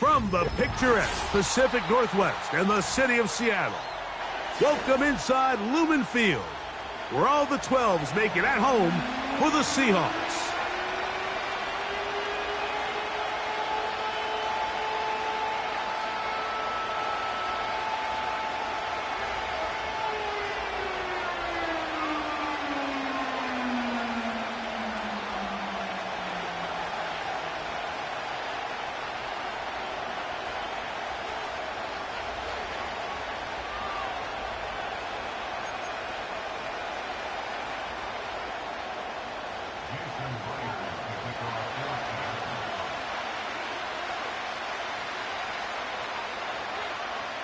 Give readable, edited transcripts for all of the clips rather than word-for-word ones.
From the picturesque Pacific Northwest and the city of Seattle, welcome inside Lumen Field, where all the 12s make it at home for the Seahawks.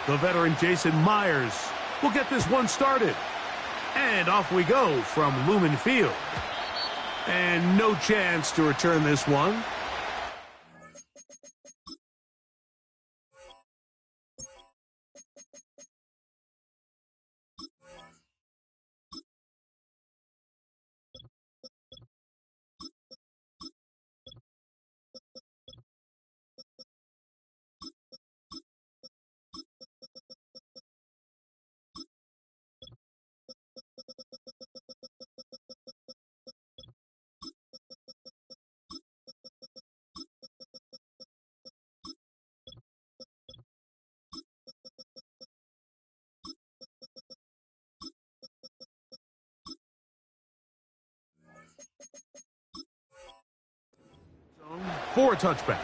The veteran Jason Myers will get this one started. And off we go from Lumen Field. And no chance to return this one. For a touchback.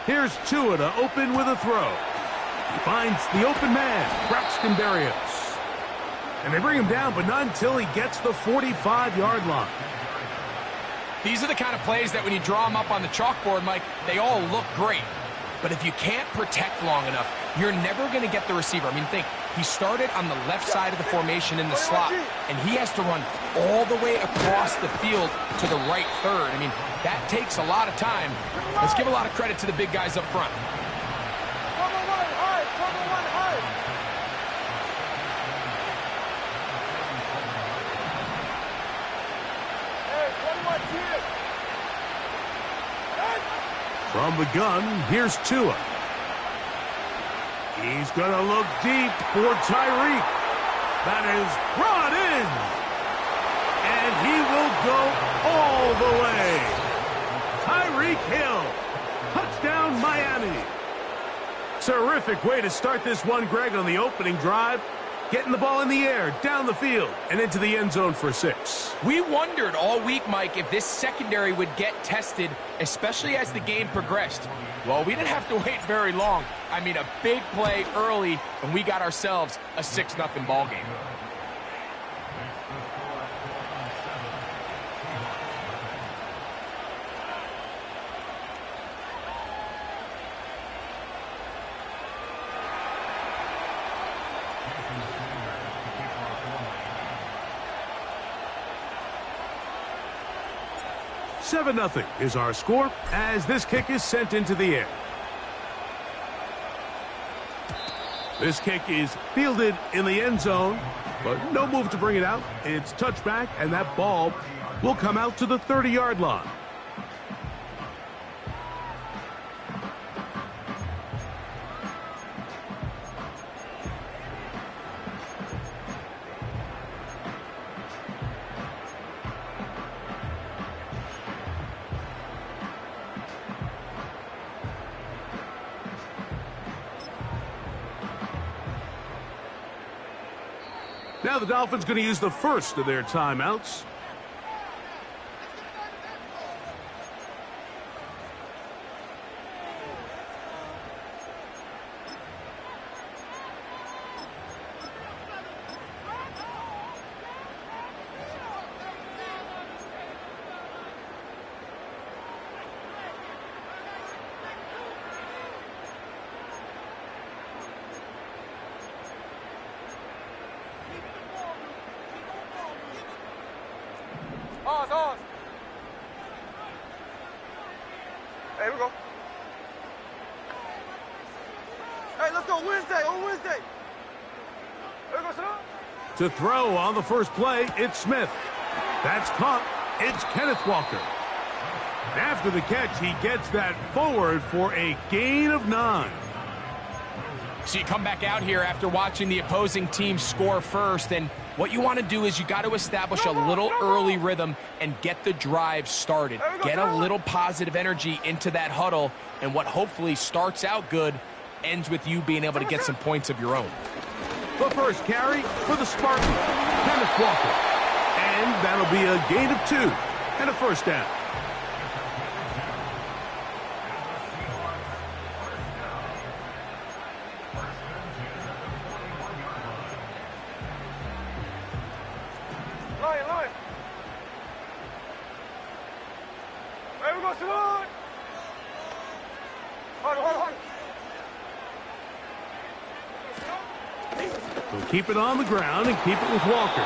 Here's Tua to open with a throw. He finds the open man, Braxton Berrios. And they bring him down, but not until he gets the 45-yard line. These are the kind of plays that when you draw them up on the chalkboard, Mike, they all look great. But if you can't protect long enough, you're never going to get the receiver. I mean, think, he started on the left side of the formation in the slot, and he has to run all the way across the field to the right third. I mean, that takes a lot of time. Let's give a lot of credit to the big guys up front. From the gun, here's Tua. He's going to look deep for Tyreek. That is brought in. And he will go all the way. Tyreek Hill. Touchdown, Miami. Terrific way to start this one, Greg, on the opening drive. Getting the ball in the air, down the field, and into the end zone for 6. We wondered all week, Mike, if this secondary would get tested, especially as the game progressed. Well, we didn't have to wait very long. I mean, a big play early, and we got ourselves a 6-0 ball game. Seven 0 is our score as this kick is sent into the air. This kick is fielded in the end zone, but no move to bring it out. It's touchback, and that ball will come out to the 30-yard line. Now the Dolphins going to use the first of their timeouts. Hey, we go. Hey, let's go Wednesday, on Wednesday. Here we go, son. To throw on the first play, it's Smith. That's caught. It's Kenneth Walker. After the catch, he gets that forward for a gain of 9. So you come back out here after watching the opposing team score first, and what you want to do is you got to establish a little early rhythm and get the drive started. Get a little positive energy into that huddle, and what hopefully starts out good ends with you being able to get some points of your own. The first carry for the Spartans, Kenneth Walker. And that'll be a gain of 2 and a first down. Lion. There we go, Simone. Hold. We'll keep it on the ground and keep it with Walker.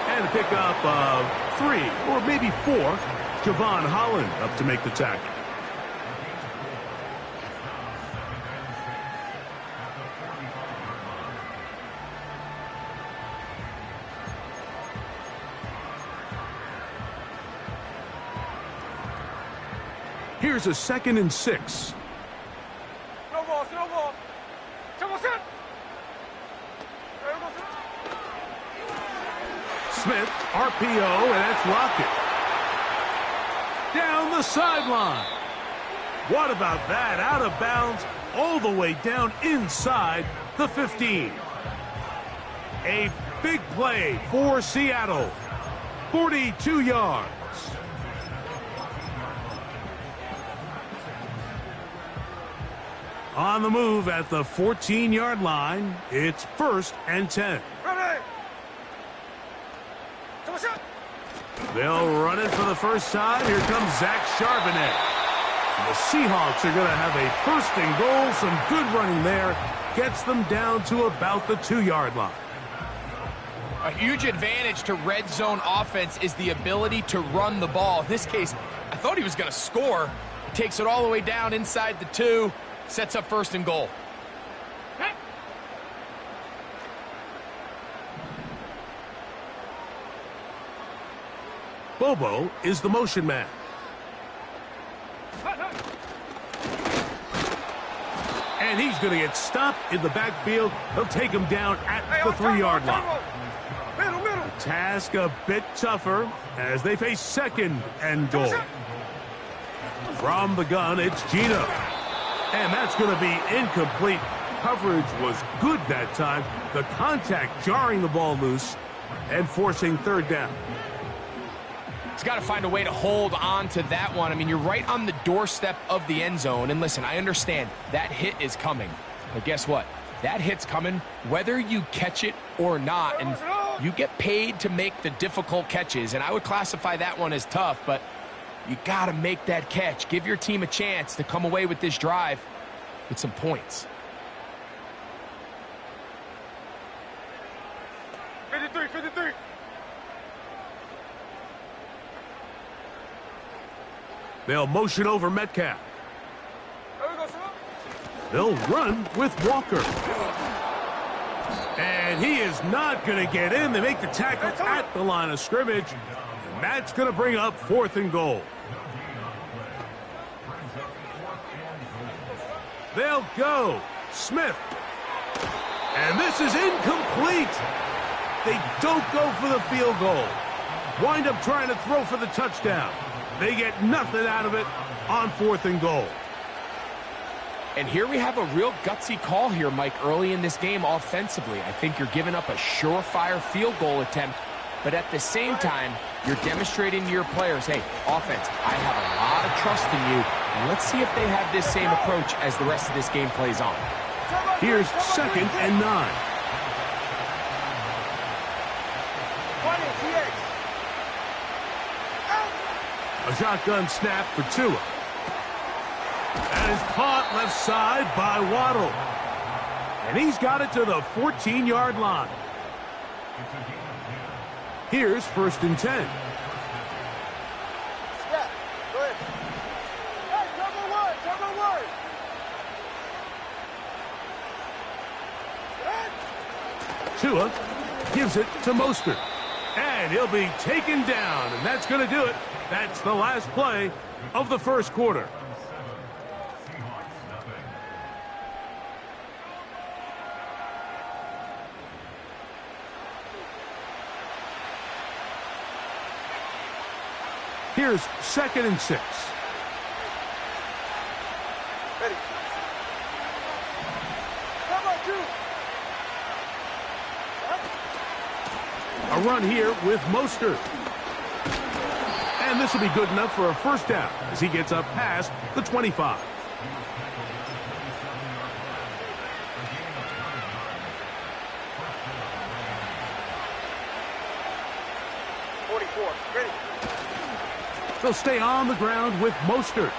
And a pickup of 3 or maybe 4. Javon Holland up to make the tackle. Here's a 2nd and 6. No ball. Smith, RPO, and that's Lockett. Down the sideline. What about that? Out of bounds, all the way down inside the 15. A big play for Seattle. 42 yards. On the move at the 14-yard line, it's 1st and 10. Ready. They'll run it for the first time. Here comes Zach Charbonnet. The Seahawks are going to have a 1st and goal. Some good running there. Gets them down to about the 2-yard line. A huge advantage to red zone offense is the ability to run the ball. In this case, I thought he was going to score. He takes it all the way down inside the 2. Sets up 1st and goal. Bobo is the motion man. And he's going to get stopped in the backfield. They'll take him down at the 3-yard line. A task a bit tougher as they face 2nd and goal. From the gun, it's Gino. And that's going to be incomplete. Coverage was good that time. The contact jarring the ball loose and forcing 3rd down. He's got to find a way to hold on to that one. I mean, you're right on the doorstep of the end zone. And listen, I understand that hit is coming. But guess what? That hit's coming whether you catch it or not. And you get paid to make the difficult catches. And I would classify that one as tough, but you got to make that catch. Give your team a chance to come away with this drive with some points. 53. They'll motion over Metcalf. There we go, son. They'll run with Walker. And he is not going to get in. They make the tackle at the line of scrimmage. And that's going to bring up 4th and goal. They'll go. Smith. And this is incomplete. They don't go for the field goal. Wind up trying to throw for the touchdown. They get nothing out of it on 4th and goal. And here we have a real gutsy call here, Mike, early in this game offensively. I think you're giving up a surefire field goal attempt, but at the same time, you're demonstrating to your players, hey, offense, I have a lot of trust in you, and let's see if they have this same approach as the rest of this game plays on. Here's 2nd and 9. A shotgun snap for Tua. That is caught left side by Waddle. And he's got it to the 14-yard line. Here's 1st and 10. Go ahead. Hey, number 1. Tua gives it to Mostert. And he'll be taken down, and that's going to do it. That's the last play of the first quarter. Here's 2nd and 6. Ready. Come on, two. A run here with Mostert. And this will be good enough for a first down as he gets up past the 25. Ready. They'll stay on the ground with Mostert.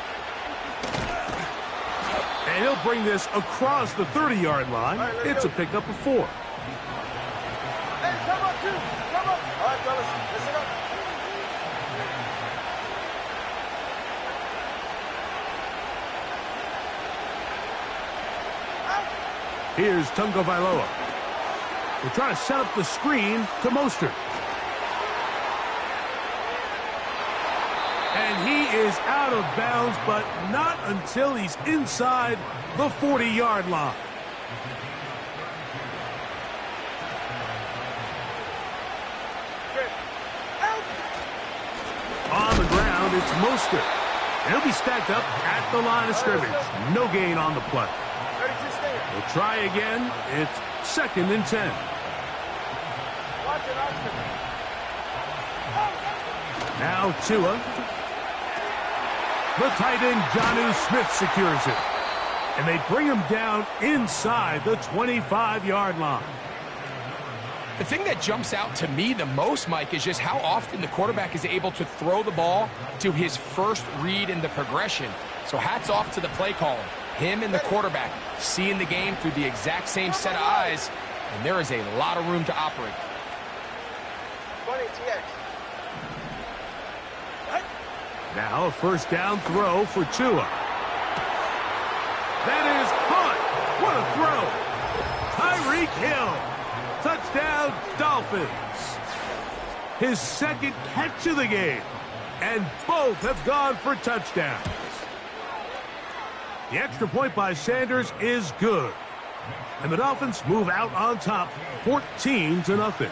And he'll bring this across the 30-yard line. Right, it's go. a pickup of 4. Hey, come on, two. Come on. All right, fellas, listen up. Here's Tagovailoa. We're trying to set up the screen to Mostert. And he is out of bounds, but not until he's inside the 40-yard line. On the ground, it's Mostert. And he'll be stacked up at the line of scrimmage. No gain on the play. Ready to stand. We'll try again. It's 2nd and 10. Watch it, watch it. Now Tua. The tight end, Jonnu Smith, secures it. And they bring him down inside the 25-yard line. The thing that jumps out to me the most, Mike, is just how often the quarterback is able to throw the ball to his first read in the progression. So hats off to the play caller. Him and the quarterback seeing the game through the exact same set of eyes, and there is a lot of room to operate. 20 TX. Now a first down throw for Tua. That is caught. What a throw. Tyreek Hill. Touchdown, Dolphins. His 2nd catch of the game. And both have gone for touchdowns. The extra point by Sanders is good. And the Dolphins move out on top 14-0.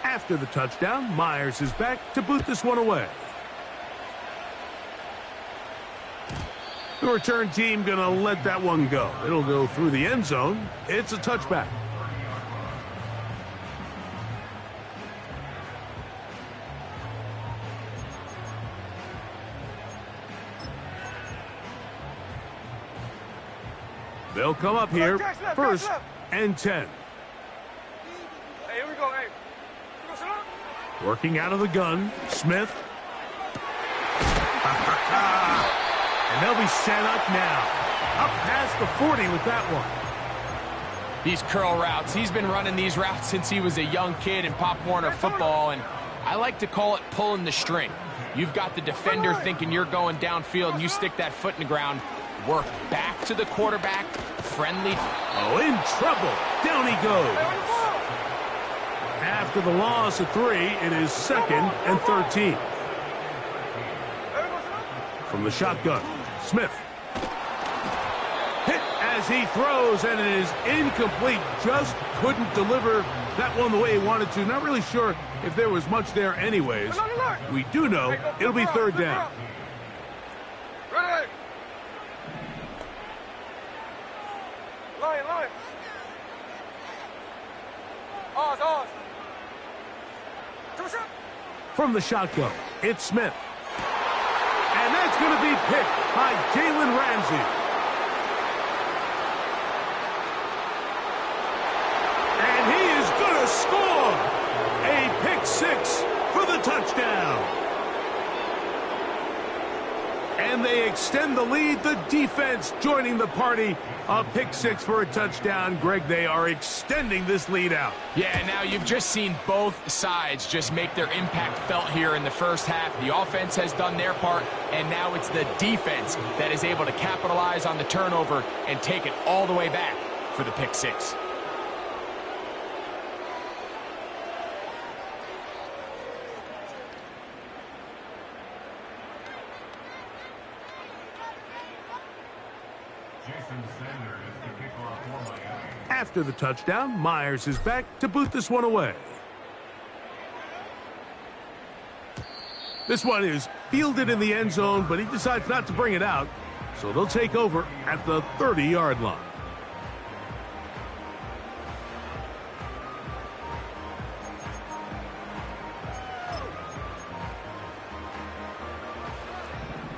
After the touchdown, Myers is back to boot this one away. The return team going to let that one go. It'll go through the end zone. It's a touchback. They'll come up here, 1st and 10. Hey, here we go, hey. Working out of the gun, Smith. And they'll be set up now. Up past the 40 with that one. These curl routes, he's been running these routes since he was a young kid in Pop Warner football, and I like to call it pulling the string. You've got the defender thinking you're going downfield, and you stick that foot in the ground. Work back to the quarterback, friendly. Oh, in trouble. Down he goes. After the loss of 3, it is 2nd and 13. From the shotgun, Smith. Hit as he throws, and it is incomplete. Just couldn't deliver that one the way he wanted to. Not really sure if there was much there anyways. We do know it'll be 3rd down. Ready. Line. Oz. From the shotgun, it's Smith. And that's going to be picked by Jalen Ramsey. And he is going to score a pick 6 for the touchdown. And And they extend the lead. The defense joining the party. A pick six for a touchdown. Greg, they are extending this lead out. Yeah, now you've just seen both sides just make their impact felt here in the first half. The offense has done their part, and now it's the defense that is able to capitalize on the turnover and take it all the way back for the pick six. After the touchdown, Myers is back to boot this one away. This one is fielded in the end zone, but he decides not to bring it out, so they'll take over at the 30-yard line.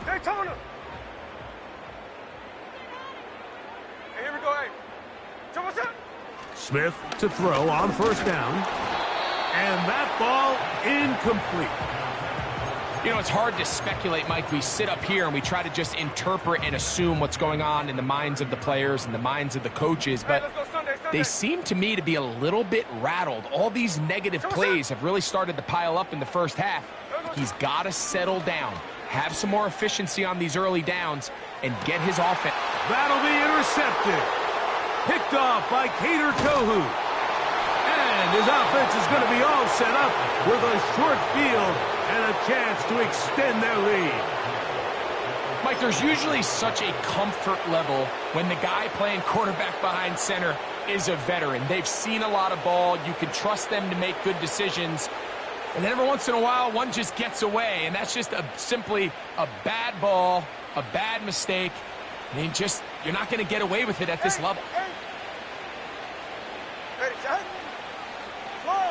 Daytona! Hey, here we go, hey. Smith to throw on first down. And that ball incomplete. You know, it's hard to speculate, Mike. We sit up here and we try to just interpret and assume what's going on in the minds of the players and the minds of the coaches, but they seem to me to be a little bit rattled. All these negative plays have really started to pile up in the first half. He's got to settle down, have some more efficiency on these early downs, and get his offense. That'll be intercepted. Picked off by Cater Tohu. And his offense is going to be all set up with a short field and a chance to extend their lead. Mike, there's usually such a comfort level when the guy playing quarterback behind center is a veteran. They've seen a lot of ball. You can trust them to make good decisions. And then every once in a while, one just gets away, and that's just simply a bad ball, a bad mistake. I mean, you're not going to get away with it at this level. Ready, shot. Whoa.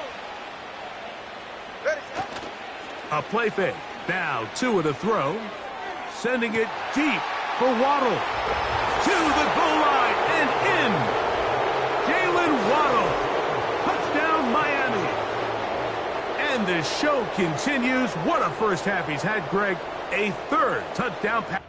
Ready, shot. A play fake. Now Tua to throw. Sending it deep for Waddle. To the goal line and in. Jalen Waddle. Touchdown, Miami. And the show continues. What a first half he's had, Greg. A third touchdown pass.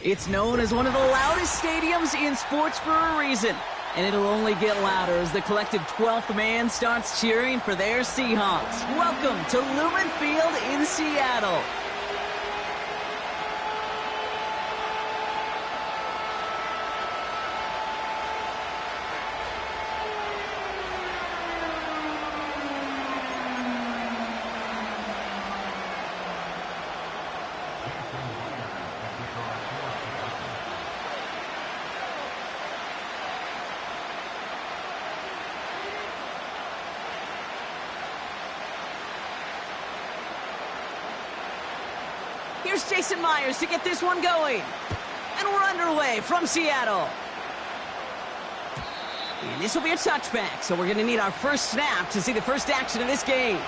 It's known as one of the loudest stadiums in sports for a reason. And it'll only get louder as the collective 12th man starts cheering for their Seahawks. Welcome to Lumen Field in Seattle. Here's Jason Myers to get this one going. And we're underway from Seattle. And this will be a touchback, so we're going to need our first snap to see the first action of this game.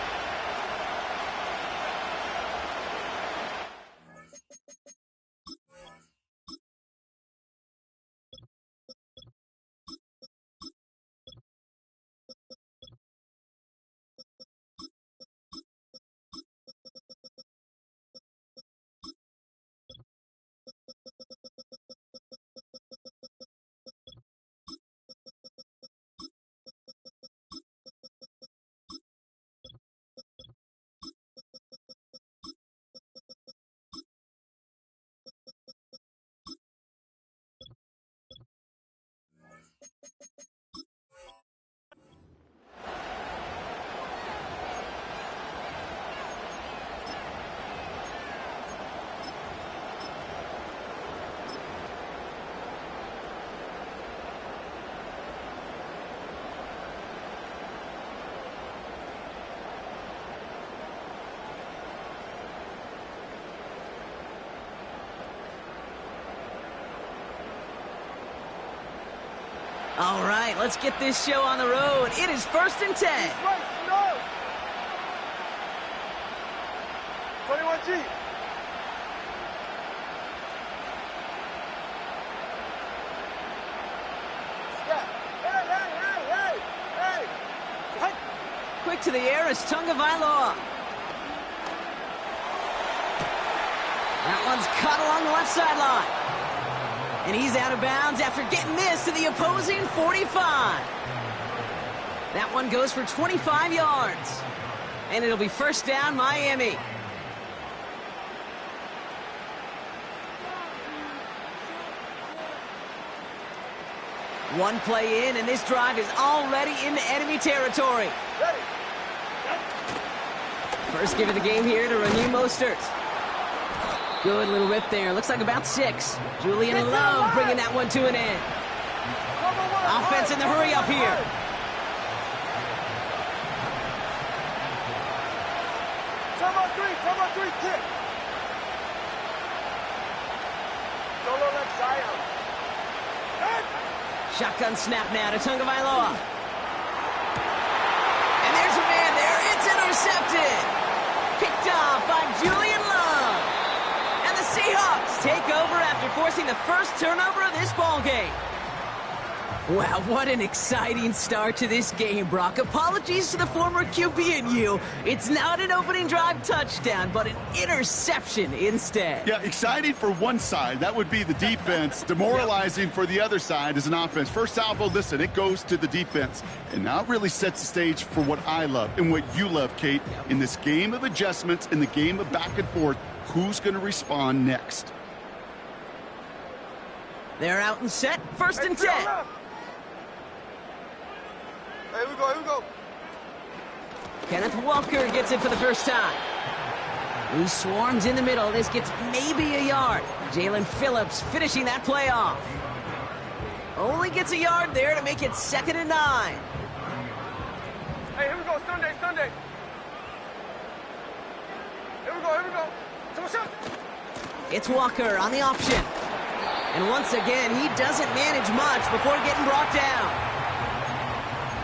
All right, let's get this show on the road. It is 1st and 10. Right, no. 21G. Step. Hey. Quick to the air is Tagovailoa. That one's caught along the left sideline. And he's out of bounds after getting this to the opposing 45. That one goes for 25 yards. And it'll be first down, Miami. One play in, and this drive is already into enemy territory. First give of the game here to Raheem Mostert. Good little rip there. Looks like about 6. Julian Love bringing that one to an end. Offense in the hurry up here. Turbo 3, kick. Solo left side. Shotgun snap now to Tagovailoa. And there's a man there. It's intercepted. Picked off by Julian Love. And the Seahawks take over after forcing the first turnover of this ball game. Wow, what an exciting start to this game, Brock. Apologies to the former QB and you. It's not an opening drive touchdown, but an interception instead. Yeah, exciting for one side. That would be the defense. Demoralizing for the other side as an offense. First salvo, listen, it goes to the defense. And now it really sets the stage for what I love and what you love, Kate. In this game of adjustments, in the game of back and forth, who's going to respond next? They're out and set. 1st and 10. Here we go. Kenneth Walker gets it for the first time. He swarms in the middle. This gets maybe a yard. Jalen Phillips finishing that play off. Only gets a yard there to make it 2nd and 9. Hey, here we go. Sunday. Here we go. It's Walker on the option. And once again, he doesn't manage much before getting brought down.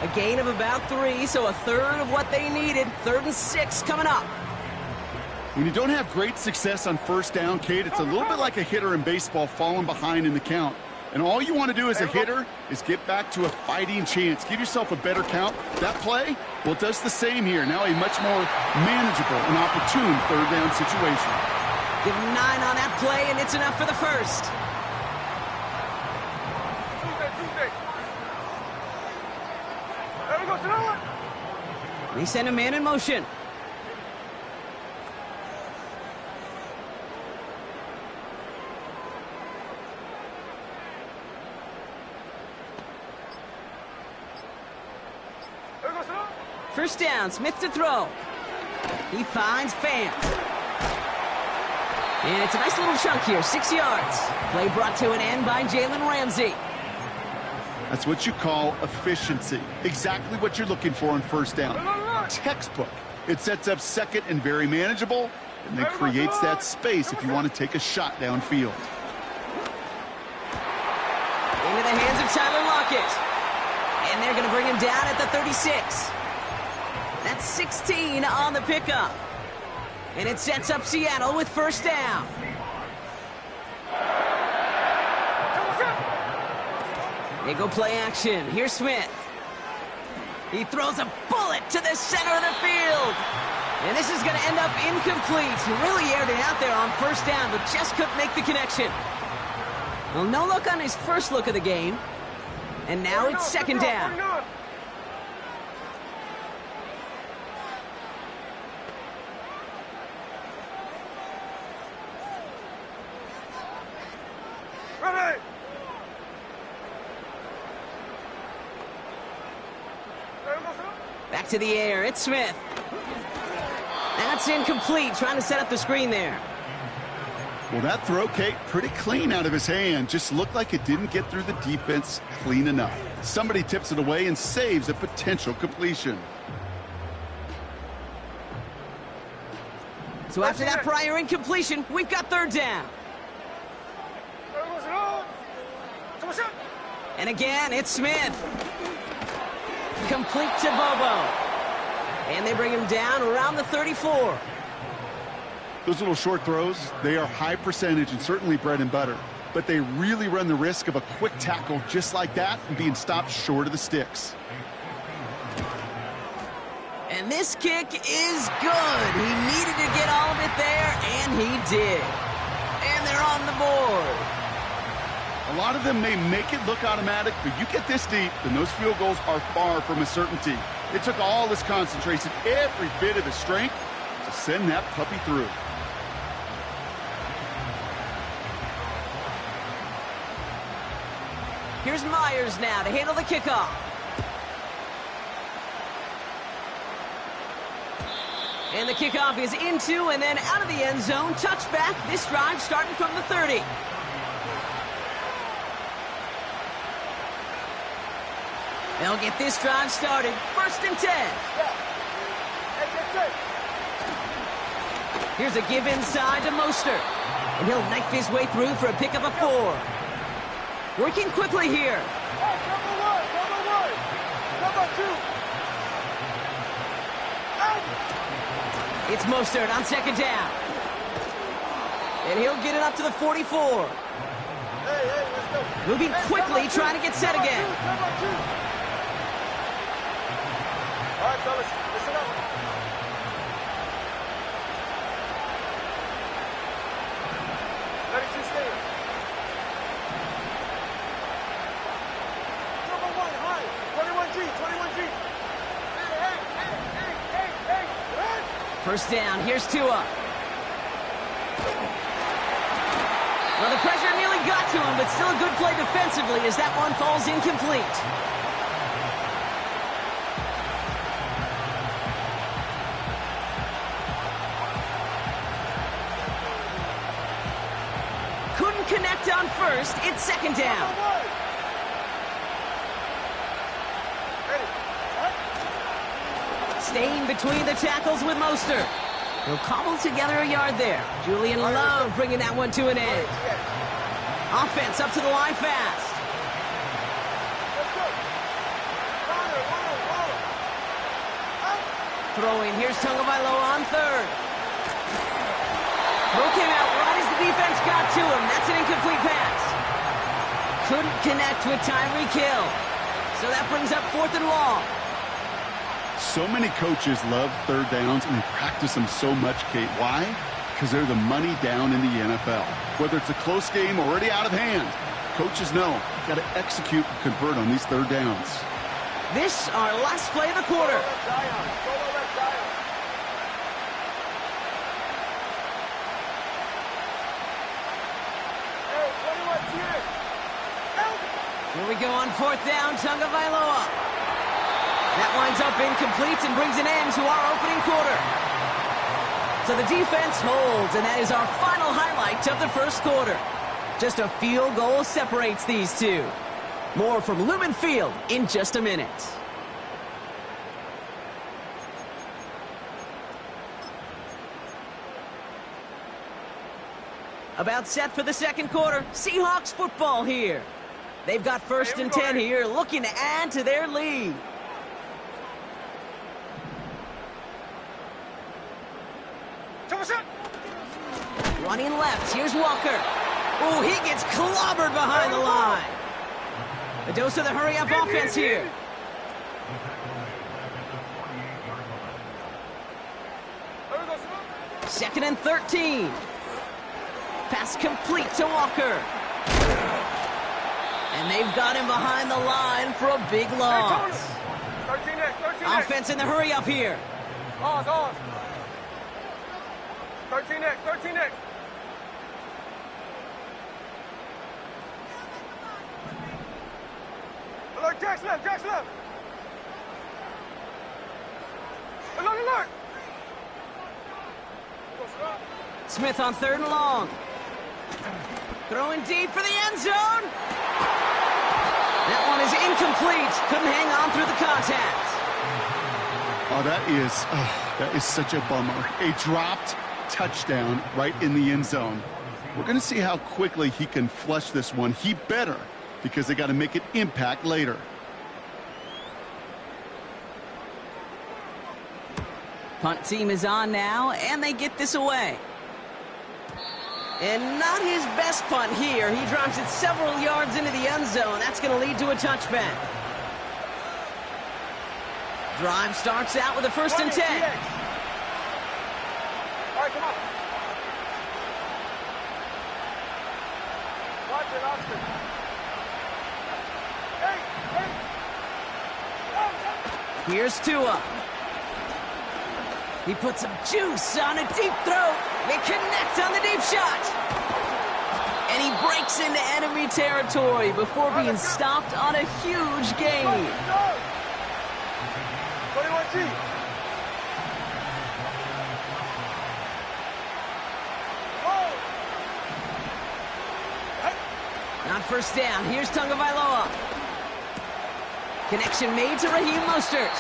A gain of about 3, so a third of what they needed. 3rd and 6 coming up. When you don't have great success on first down, Kate, it's a little bit like a hitter in baseball falling behind in the count. And all you want to do as a hitter is get back to a fighting chance. Give yourself a better count. That play, well, it does the same here. Now a much more manageable and opportune 3rd down situation. Give him 9 on that play, and it's enough for the first. They send a man in motion. First down, Smith to throw. He finds Fant. And it's a nice little chunk here, 6 yards. Play brought to an end by Jalen Ramsey. That's what you call efficiency. Exactly what you're looking for on first down. Textbook. It sets up second and very manageable, and then creates that space if you want to take a shot downfield. Into the hands of Tyler Lockett. And they're going to bring him down at the 36. That's 16 on the pickup. And it sets up Seattle with first down. They go play action. Here's Smith. He throws a bullet to the center of the field. And this is going to end up incomplete. He really aired it out there on first down, but just couldn't make the connection. Well, no look on his first look of the game. And now it's second down. Back to the air, it's Smith. That's incomplete, trying to set up the screen there. Well, that throw, Kate, pretty clean out of his hand. Just looked like it didn't get through the defense clean enough. Somebody tips it away and saves a potential completion. So after that prior incompletion, we've got third down. And again, it's Smith. Complete to Bobo. And they bring him down around the 34. Those little short throws, they are high percentage and certainly bread and butter. But they really run the risk of a quick tackle just like that and being stopped short of the sticks. And this kick is good. He needed to get all of it there, and he did. And they're on the board. A lot of them may make it look automatic, but you get this deep, and those field goals are far from a certainty. It took all his concentration, every bit of his strength, to send that puppy through. Here's Myers now to handle the kickoff. And the kickoff is into and then out of the end zone. Touchback. This drive starting from the 30. They'll get this drive started. First and 10. Here's a give inside to Mostert. And he'll knife his way through for a pickup of 4. Working quickly here. It's Mostert on second down. And he'll get it up to the 44. Moving quickly, trying to get set again. All right, fellas, listen up. Ready to stay. Number 1, high. 21G, 21G. Hey. First down, here's Tua. Well, the pressure nearly got to him, but still a good play defensively as that one falls incomplete. Couldn't connect on first. It's second down. Staying between the tackles with Mostert. He'll cobble together a yard there. Julian Love bringing that one to an end. Offense up to the line fast. Throwing, here's Tagovailoa on third. Throw came out right as the defense got to him. That's an incomplete pass. Couldn't connect with Tyreek Hill. So that brings up 4th and long. So many coaches love third downs and they practice them so much, Kate. Why? Because they're the money down in the NFL. Whether it's a close game already out of hand, coaches know you've got to execute and convert on these third downs. This, our last play of the quarter. Here we go on fourth down, Tagovailoa. That winds up incomplete and brings an end to our opening quarter. So the defense holds, and that is our final highlight of the first quarter. Just a field goal separates these two. More from Lumen Field in just a minute. About set for the second quarter. Seahawks football here. They've got first and 10 here, looking to add to their lead. Running left, here's Walker. Oh, he gets clobbered behind the line. A dose of the hurry-up offense here. Second and 13. Pass complete to Walker. And they've got him behind the line for a big loss. 13 next. Offense in the hurry-up here. 13 next. Alert, Jack's left. Alert. Smith on third and long. Throwing deep for the end zone. That one is incomplete. Couldn't hang on through the contact. Oh, that is such a bummer. A dropped touchdown right in the end zone. We're going to see how quickly he can flush this one. He better, because they got to make it impact later. Punt team is on now, and they get this away. And not his best punt here. He drops it several yards into the end zone. That's going to lead to a touchback. Drive starts out with a first and 10. All right, come on. Watch it, Austin. Hey. Here's Tua. He puts some juice on a deep throw. They connect on the deep shot. And he breaks into enemy territory before being stopped on a huge gain. 21G. On first down, here's Tagovailoa. Connection made to Raheem Mostert.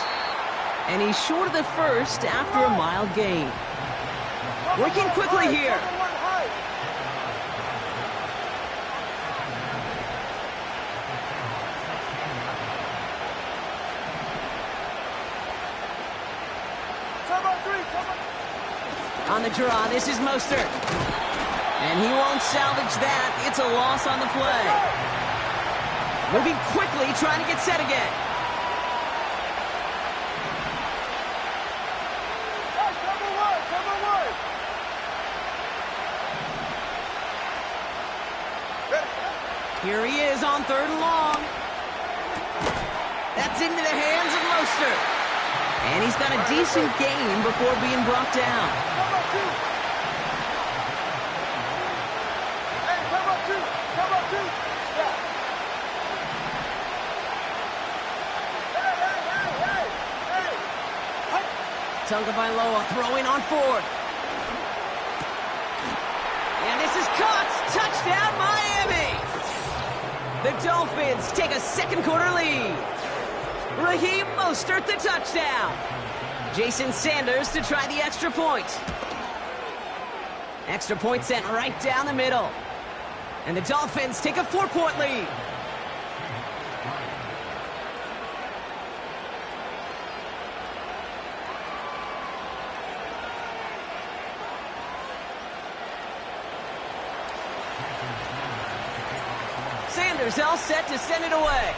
And he's short of the first after a mild gain. Working quickly here. On the draw, this is Mostert. And he won't salvage that. It's a loss on the play. Moving quickly, trying to get set again. Here he is on third and long. That's into the hands of Mostert. And he's got a decent gain before being brought down. Tagovailoa throwing on fourth. And this is caught. Touchdown, Miami. The Dolphins take a second quarter lead. Raheem Mostert the touchdown. Jason Sanders to try the extra point. Extra point sent right down the middle. And the Dolphins take a 4-point lead. Sanders all set to send it away.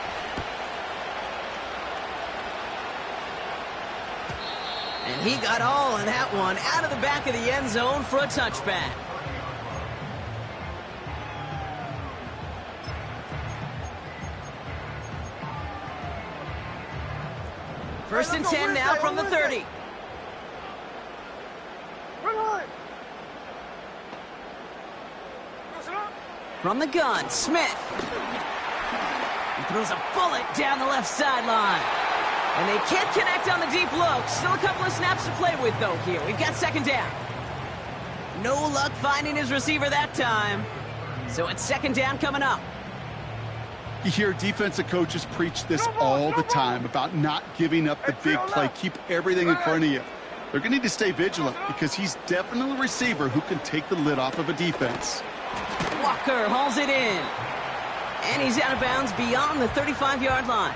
And he got all of that one out of the back of the end zone for a touchback. First and 10 now from the 30. From the gun, Smith. He throws a bullet down the left sideline. And they can't connect on the deep look. Still a couple of snaps to play with, though, here. We've got second down. No luck finding his receiver that time. So it's second down coming up. You hear defensive coaches preach this all the time about not giving up the big play. Keep everything in front of you. They're going to need to stay vigilant because he's definitely a receiver who can take the lid off of a defense. Walker hauls it in. And he's out of bounds beyond the 35-yard line.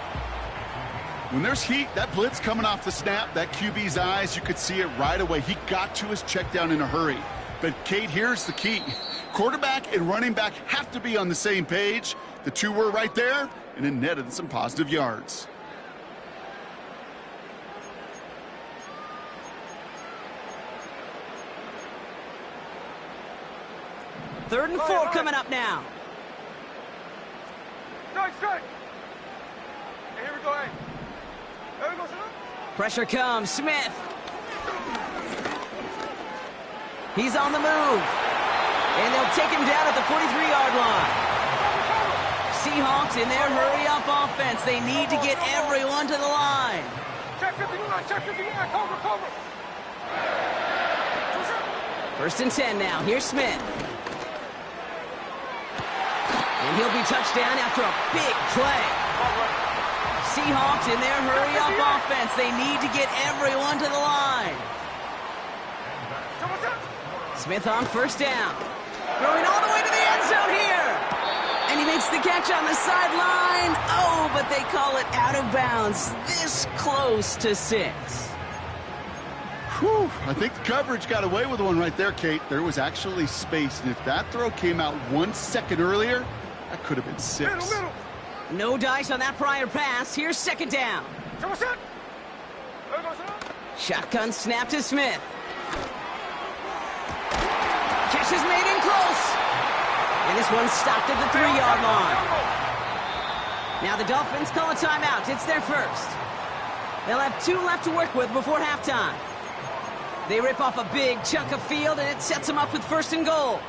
When there's heat, that blitz coming off the snap, that QB's eyes, you could see it right away. He got to his check down in a hurry. But, Kate, here's the key. Quarterback and running back have to be on the same page. The two were right there, and it netted some positive yards. Third and 4 coming up now. Strike! Hey, here we go, hey. There we go, son. Pressure comes. Smith. He's on the move. And they'll take him down at the 43-yard line. Seahawks in their hurry-up offense. They need to get everyone to the line. Check 59, cover. First and 10 now. Here's Smith. And he'll be touched down after a big play. Seahawks in their hurry-up offense. They need to get everyone to the line. Smith on first down. Throwing all the way to the end zone here. And he makes the catch on the sideline. Oh, but they call it out of bounds. This close to 6. Whew, I think the coverage got away with one right there, Kate. There was actually space, and if that throw came out 1 second earlier, that could have been 6. Middle. No dice on that prior pass. Here's second down. There we go, son. Shotgun snap to Smith. Catch is made in close. And this one stopped at the 3-yard line. Now the Dolphins call a timeout. It's their first. They'll have 2 left to work with before halftime. They rip off a big chunk of field, and it sets them up with first and goal.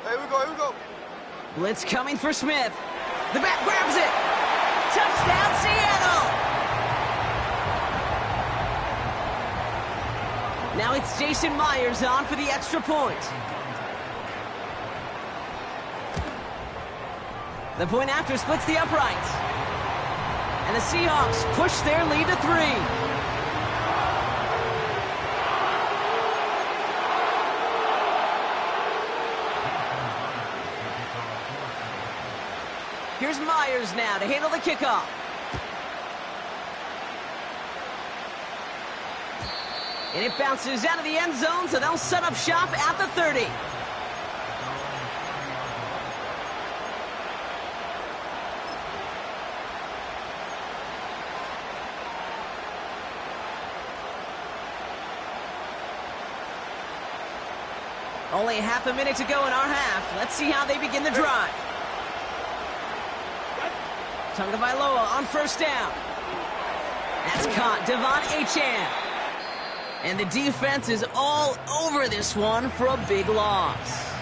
Here we go. Blitz coming for Smith. The back grabs it. Touchdown, Seattle! Now it's Jason Myers on for the extra point. The point after splits the uprights. And the Seahawks push their lead to 3. Here's Myers now to handle the kickoff. And it bounces out of the end zone, so they'll set up shop at the 30. Only half a minute to go in our half. Let's see how they begin the drive. Tagovailoa on first down. That's caught. Devon Achane. And the defense is all over this one for a big loss.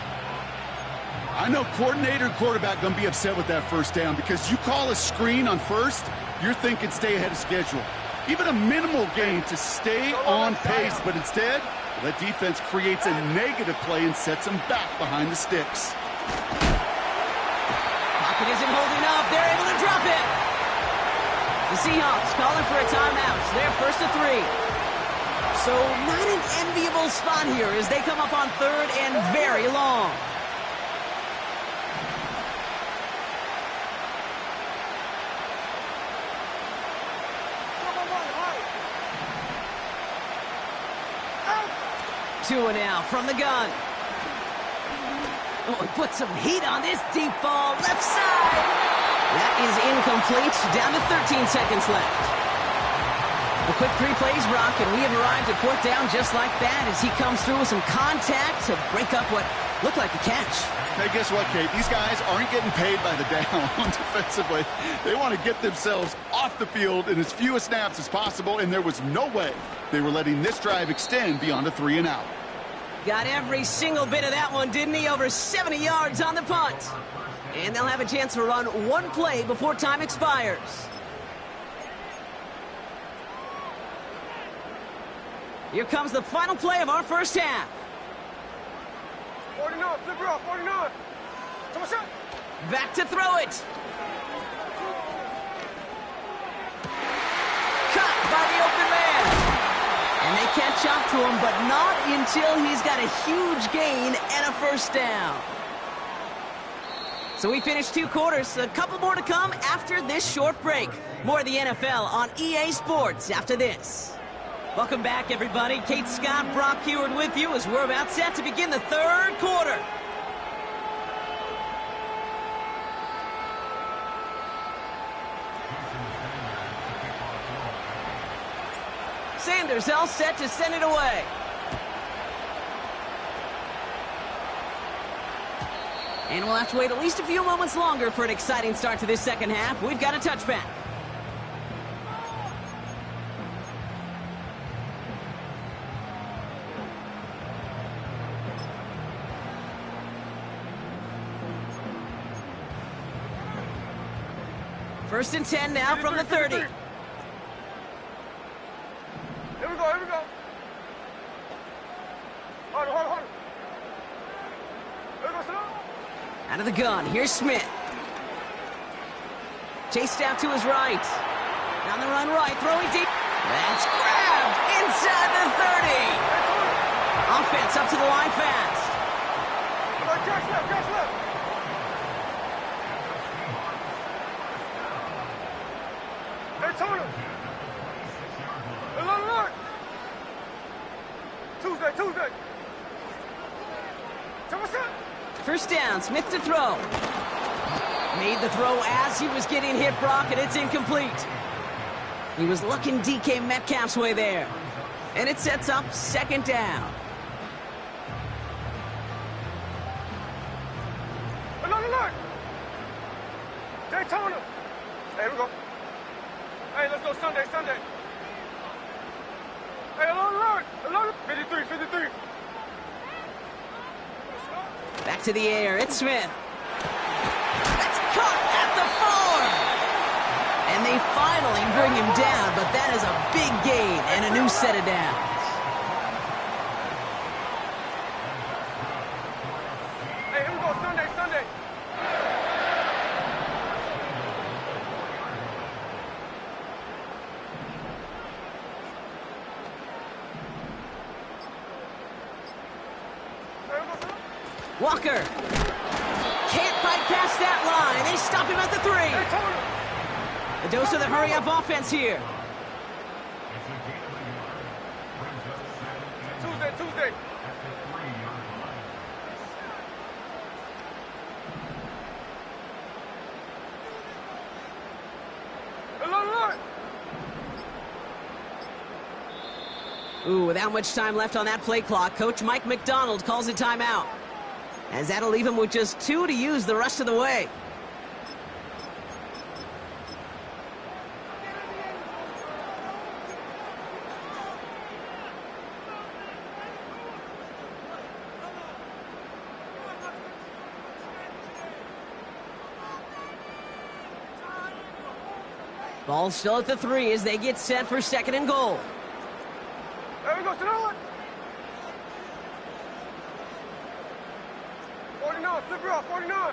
I know coordinator and quarterback going to be upset with that first down because you call a screen on first, you're thinking stay ahead of schedule. Even a minimal gain to stay on pace, but instead, that defense creates a negative play and sets them back behind the sticks. Pocket isn't holding up. They're able to drop it. The Seahawks calling for a timeout. They're first to 3. So not an enviable spot here as they come up on third and very long. Tua now from the gun. Oh, he put some heat on this deep ball. Left side. That is incomplete. Down to 13 seconds left. A quick 3 plays, Brock, and we have arrived at fourth down just like that as he comes through with some contact to break up what Looked like a catch. Hey, guess what, Kate? These guys aren't getting paid by the down defensively. They want to get themselves off the field in as few snaps as possible, and there was no way they were letting this drive extend beyond a 3-and-out. Got every single bit of that one, didn't he? Over 70 yards on the punt. And they'll have a chance to run one play before time expires. Here comes the final play of our first half. 49, flip her off, 49. Come on, Back to throw it. Cut by the open man. And they catch up to him, but not until he's got a huge gain and a first down. So we finished 2 quarters. A couple more to come after this short break. More of the NFL on EA Sports after this. Welcome back, everybody. Kate Scott, Brock Heward with you as we're about set to begin the third quarter. Sanders all set to send it away. And we'll have to wait at least a few moments longer for an exciting start to this second half. We've got a touchback. First and 10 now from the 30. Here we go, here we go. Hold on, hold on, hold on. Here we go, sit up. Out of the gun, here's Smith. Chased out to his right. Down the run right, throwing deep. That's grabbed inside the 30. Offense up to the line fast. Come on, catch left, catch left. Hey, Tony. Hey, look. Tuesday. Tell me something. First down, Smith to throw. Made the throw as he was getting hit, Brock, and it's incomplete. He was looking DK Metcalf's way there. And it sets up second down. Hey, look. Daytona. Hey, here we go. Hey, let's go Sunday. Hey, look. 53. Back to the air, it's Smith. That's caught at the 4. And they finally bring him down, but that is a big gain and a new set of downs. Hey, here we go, Sunday. Walker can't fight past that line. They stop him at the 3. A dose of the hurry-up offense here. Tuesday. Look. Ooh, without much time left on that play clock, Coach Mike McDonald calls a timeout. As that'll leave him with just 2 to use the rest of the way. Ball still at the 3 as they get set for second and goal. There we go, sit down. 49, flip her off, 49.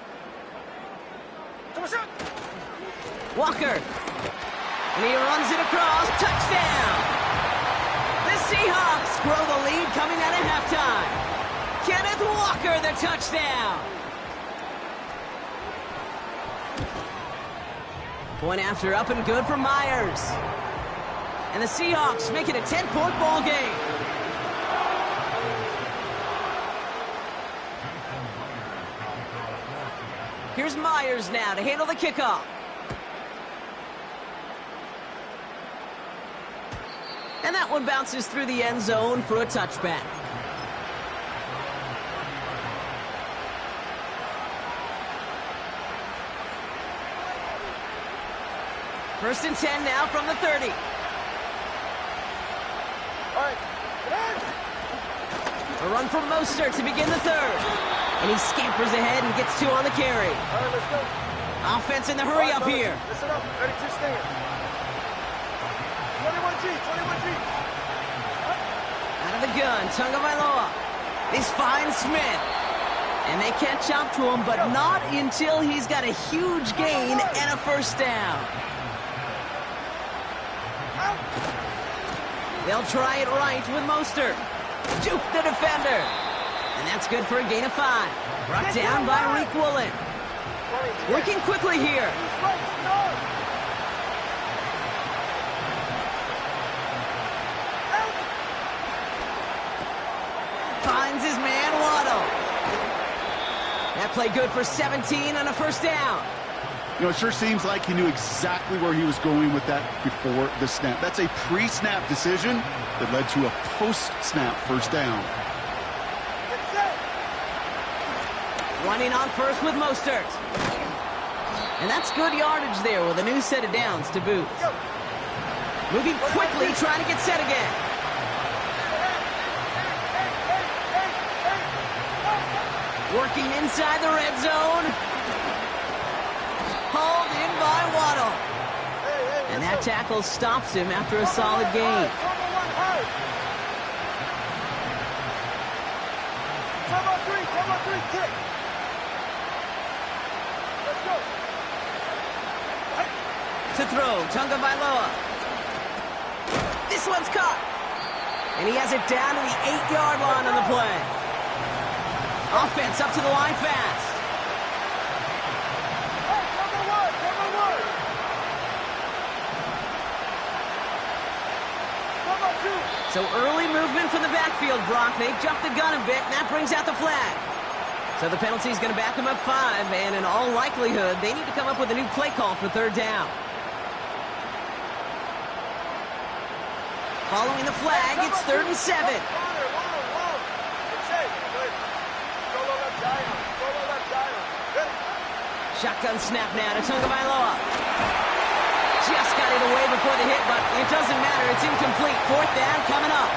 Come on, shot. Walker. And he runs it across. Touchdown. The Seahawks grow the lead coming out of halftime. Kenneth Walker, the touchdown. Point after up and good for Myers. And the Seahawks make it a 10-point ball game. Here's Myers now to handle the kickoff. And that one bounces through the end zone for a touchback. First and 10 now from the 30. All right. A run from Mostert to begin the third. And he scampers ahead and gets 2 on the carry. All right, let's go. Offense in the hurry up here. Listen up. 32 stand. 21G, 21G. Out of the gun, Tagovailoa. He's finds Smith. And they catch up to him, but not until he's got a huge gain and a first down. They'll try it right with Mostert. Juke the defender. And that's good for a gain of 5. Brought down by Reek Woolen. Working quickly here. Finds his man Waddle. That play good for 17 and a first down. You know, it sure seems like he knew exactly where he was going with that before the snap. That's a pre-snap decision that led to a post-snap first down. Running on first with Mostert. And that's good yardage there with a new set of downs to boot. Moving quickly, trying to get set again. Working inside the red zone. Hauled in by Waddle. And that tackle stops him after a solid gain. Kick. Let's go. To throw, Tagovailoa. This one's caught. And he has it down to the 8-yard line on the play. Offense up to the line fast. Hey, cover one. Cover 2. So early movement from the backfield, Brock. They jumped the gun a bit, and that brings out the flag. So the penalty is going to back them up 5, and in all likelihood, they need to come up with a new play call for third down. Following the flag, it's 3rd and 7. Shotgun snap now to Tagovailoa. Just got it away before the hit, but it doesn't matter. It's incomplete. 4th down coming up.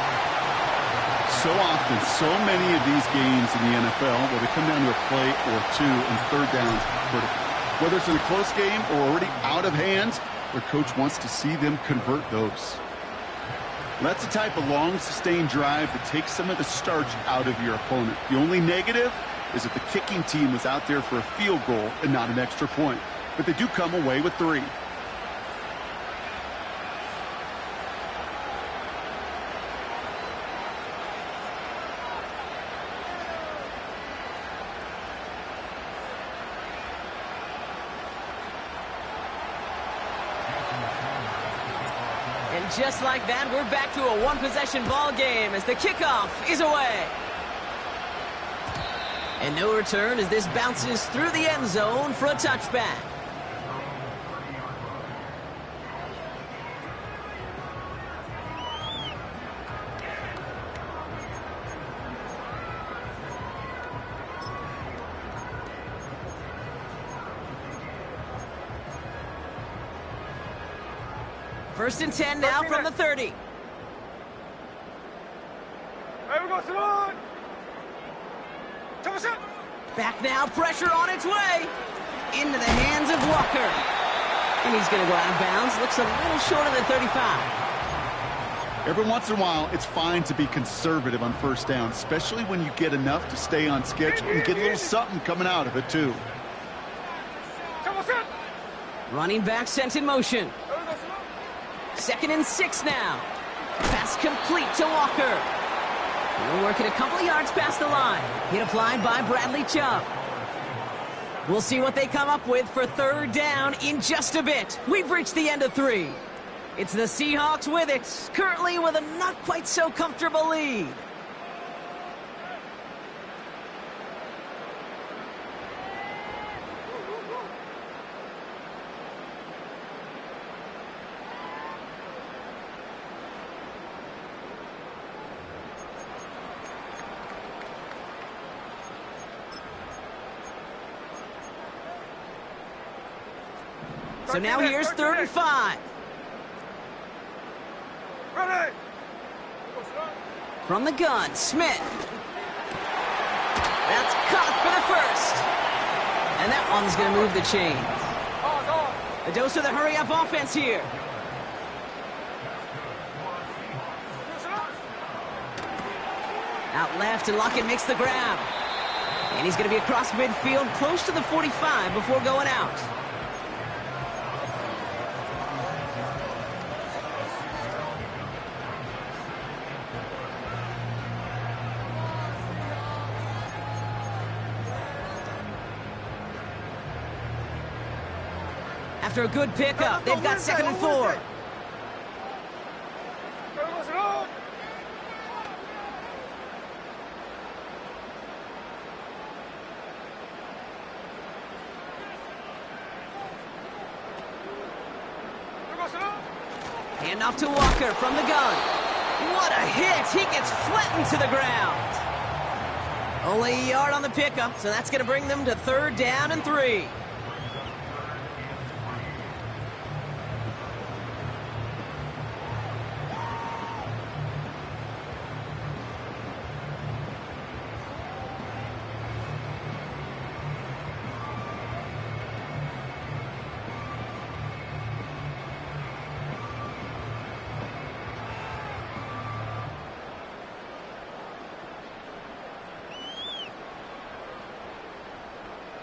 So often, so many of these games in the NFL where they come down to a play or 2 and third downs critical. Whether it's in a close game or already out of hand, their coach wants to see them convert those. That's the type of long, sustained drive that takes some of the starch out of your opponent. The only negative is that the kicking team was out there for a field goal and not an extra point. But they do come away with 3. And just like that, we're back to a one-possession ball game as the kickoff is away. And no return as this bounces through the end zone for a touchback. First and 10 now from the 30. Hey, we go, Simone! Back now, pressure on its way. Into the hands of Walker. And he's going to go out of bounds. Looks a little short of the 35. Every once in a while, it's fine to be conservative on first down, especially when you get enough to stay on schedule and get a little something coming out of it, too. Running back sent in motion. 2nd and 6 now. Pass complete to Walker. We're working a couple of yards past the line. Hit applied by Bradley Chubb. We'll see what they come up with for third down in just a bit. We've reached the end of 3. It's the Seahawks with it, currently with a not quite so comfortable lead. So now here's 3rd and 5. Ready. From the gun, Smith. That's caught for the first. And that one's going to move the chains. A dose of the hurry-up offense here. Out left, and Lockett makes the grab. And he's going to be across midfield, close to the 45 before going out. After a good pickup, they've got 2nd and 4. Hand off to Walker from the gun. What a hit! He gets flattened to the ground. Only a yard on the pickup, so that's going to bring them to 3rd down and 3.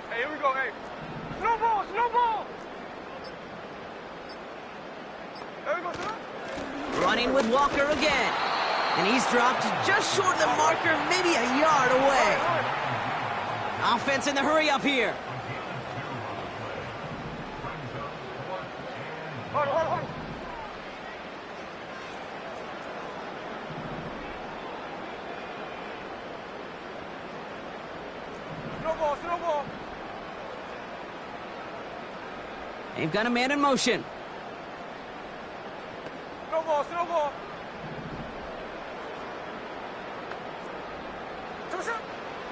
Hey, here we go, hey. Snowball, snowball! There we go, snowball. Running with Walker again. And he's dropped just short of the marker, maybe a yard away. Offense in the hurry up here. Hold on, hold on. Snowball, snowball. They've got a man in motion. Snowball, snowball.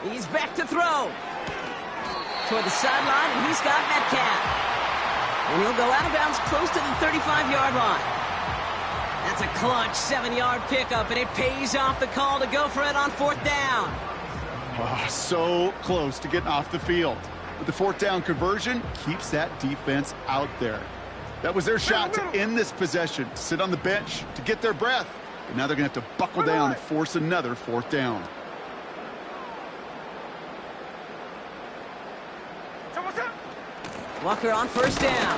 He's back to throw. Toward the sideline, and he's got Metcalf. And he'll go out of bounds close to the 35-yard line. That's a clutch 7-yard pickup, and it pays off the call to go for it on 4th down. Oh, so close to getting off the field. But the 4th down conversion keeps that defense out there. That was their shot to end this possession, to sit on the bench, to get their breath. But now they're going to have to buckle down and force another 4th down. Walker on 1st down.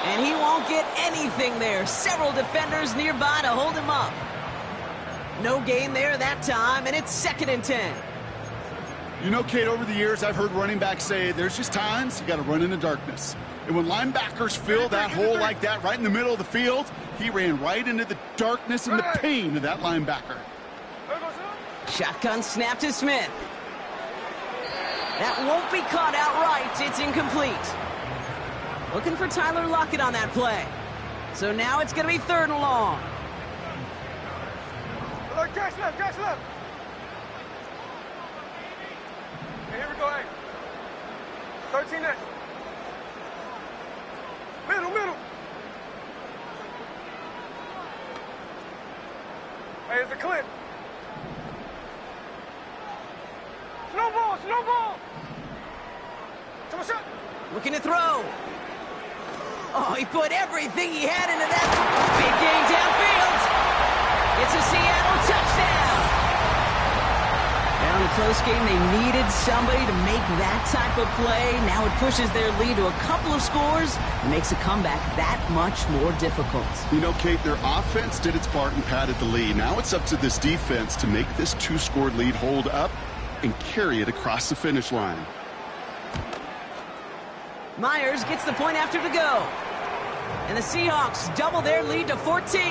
And he won't get anything there. Several defenders nearby to hold him up. No gain there that time, and it's 2nd and 10. You know, Kate, over the years, I've heard running backs say there's just times you got to run in the darkness. And when linebackers fill that hole like that right in the middle of the field, he ran right into the darkness and the pain of that linebacker. Shotgun snap to Smith. That won't be caught outright. It's incomplete. Looking for Tyler Lockett on that play. So now it's going to be 3rd and long. Catch left, catch left. Okay, here we go, hey. 13 next. Middle, middle. Hey, it's a clip. Snowball, snowball. Looking to throw. Oh, he put everything he had into that big game downfield. It's a Seattle touchdown. Down a close game, they needed somebody to make that type of play. Now it pushes their lead to a couple of scores and makes a comeback that much more difficult. You know, Kate, their offense did its part and padded the lead. Now it's up to this defense to make this 2-score lead hold up and carry it across the finish line. Myers gets the point after to go. And the Seahawks double their lead to 14.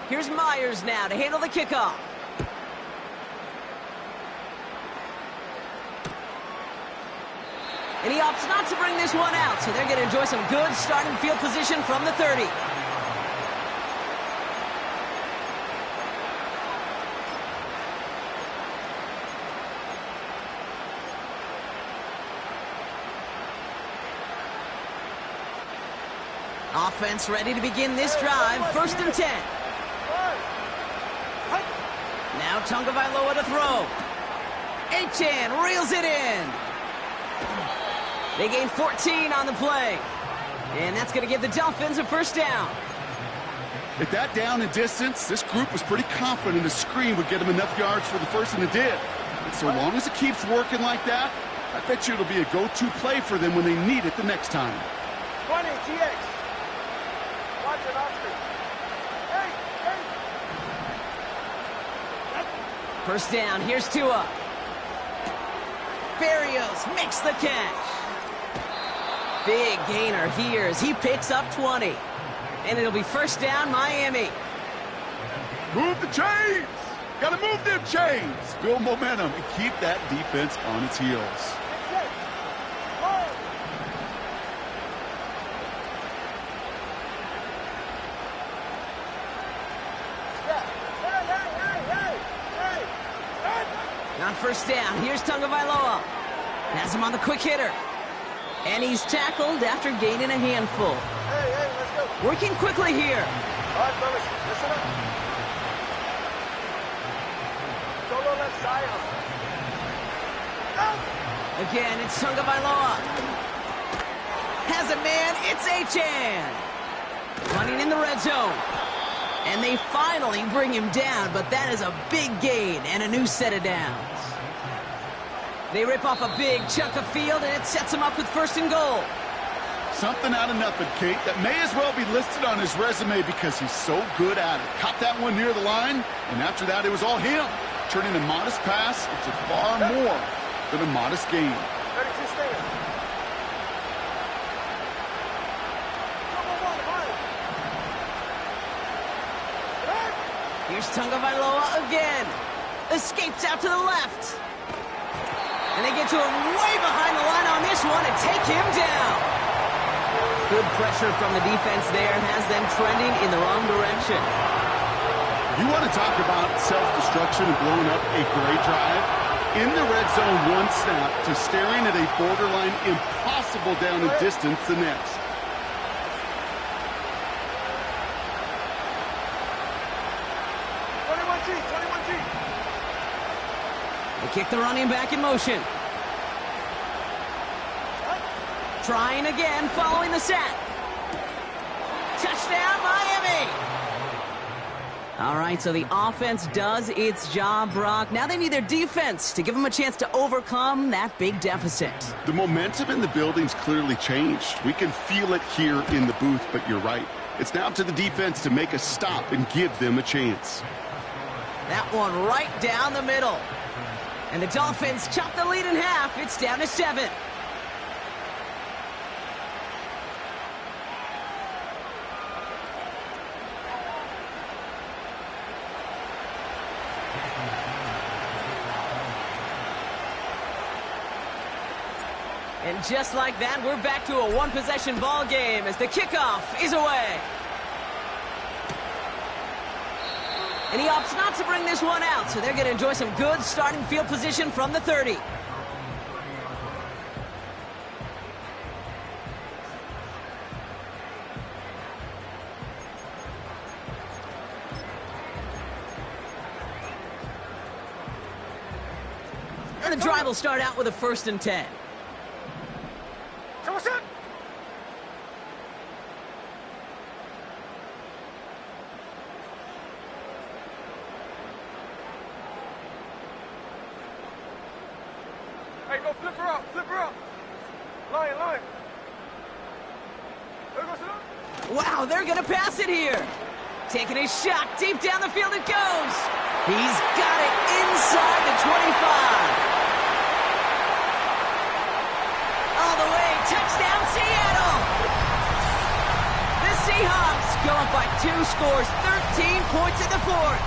Here's Myers now to handle the kickoff. And he opts not to bring this one out, so they're going to enjoy some good starting field position from the 30. Offense ready to begin this drive. 1st and 10. Now Tagovailoa to throw. Achane reels it in. They gain 14 on the play. And that's going to give the Dolphins a 1st down. At that down and distance, this group was pretty confident the screen would get them enough yards for the 1st, and it did. And so long as it keeps working like that, I bet you it'll be a go-to play for them when they need it the next time. 20, TX. Watch it, Oscar. Hey, hey. 1st down, here's Tua. Barrios makes the catch. Big gainer here as he picks up 20. And it'll be 1st down, Miami. Move the chains! Gotta move them chains! Build momentum and keep that defense on its heels. On 1st down, here's Tagovailoa. Has him on the quick hitter. And he's tackled after gaining a handful. Hey, let's go. Working quickly here. All right, fellas, listen up. Solo left side. Again, it's Tagovailoa. Has a man, it's Achane. Running in the red zone. And they finally bring him down, but that is a big gain and a new set of downs. They rip off a big chunk of field, and it sets him up with 1st and goal. Something out of nothing, Kate, that may as well be listed on his resume because he's so good at it. Caught that one near the line, and after that, it was all him. Turning a modest pass into far more than a modest gain. 32 stand. Here's Tagovailoa again. Escapes out to the left. And they get to him way behind the line on this one and take him down. Good pressure from the defense there has them trending in the wrong direction. You want to talk about self-destruction and blowing up a great drive? In the red zone, 1 snap to staring at a borderline impossible down and distance the next. They kick the running back in motion. Trying again, following the sack. Touchdown, Miami! All right, so the offense does its job, Brock. Now they need their defense to give them a chance to overcome that big deficit. The momentum in the building's clearly changed. We can feel it here in the booth, but you're right. It's now to the defense to make a stop and give them a chance. That one right down the middle. And the Dolphins chop the lead in half. It's down to 7. And just like that, we're back to a 1-possession ball game as the kickoff is away. And he opts not to bring this one out, so they're going to enjoy some good starting field position from the 30. And the drive will start out with a 1st and 10. Hey, go flip her up, flip her up. Line. There goes it. Wow, they're going to pass it here. Taking a shot, deep down the field it goes. He's got it inside the 25. All the way, touchdown Seattle. The Seahawks go up by 2 scores, 13 points in the 4th.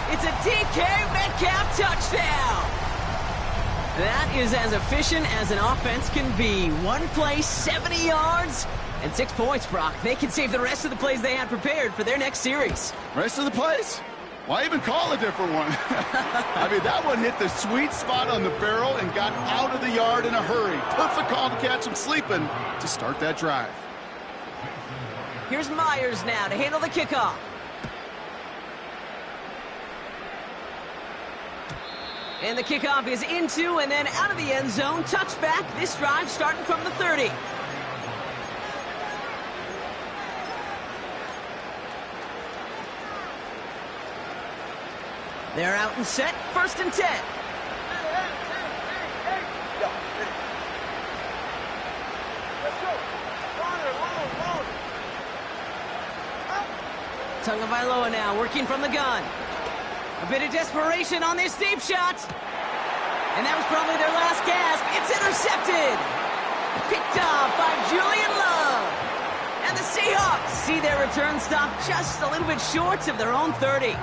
It's a DK Metcalf touchdown. That is as efficient as an offense can be. 1 play, 70 yards, and 6 points, Brock. They can save the rest of the plays they had prepared for their next series. Rest of the plays? Why even call a different one? I mean, that one hit the sweet spot on the barrel and got out of the yard in a hurry. Perfect call to catch him sleeping to start that drive. Here's Myers now to handle the kickoff. And the kickoff is into and then out of the end zone. Touchback. This drive starting from the 30. They're out and set. 1st and 10. Tagovailoa now working from the gun. A bit of desperation on this deep shot. And that was probably their last gasp. It's intercepted. Picked off by Julian Love. And the Seahawks see their return stop just a little bit short of their own 30.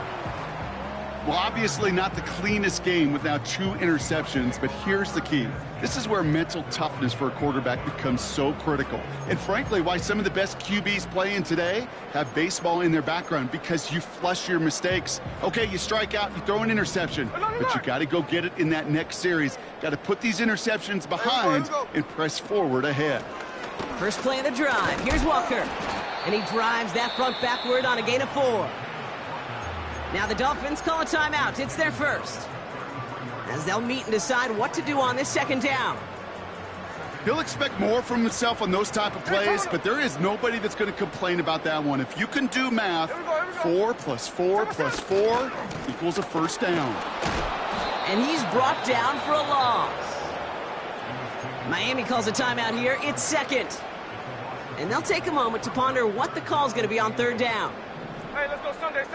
Well, obviously not the cleanest game with now 2 interceptions, but here's the key. This is where mental toughness for a quarterback becomes so critical. And frankly, why some of the best QBs playing today have baseball in their background, because you flush your mistakes. Okay, you strike out, you throw an interception, but you got to go get it in that next series. Got to put these interceptions behind and press forward ahead. First play of the drive. Here's Walker. And he drives that front backward on a gain of 4. Now the Dolphins call a timeout. It's their first, as they'll meet and decide what to do on this 2nd down. He'll expect more from himself on those type of plays, but there is nobody that's going to complain about that one. If you can do math, 4 plus 4 plus 4 equals a 1st down. And he's brought down for a loss. Miami calls a timeout here. It's 2nd. And they'll take a moment to ponder what the call's going to be on 3rd down. Hey, let's go Sunday.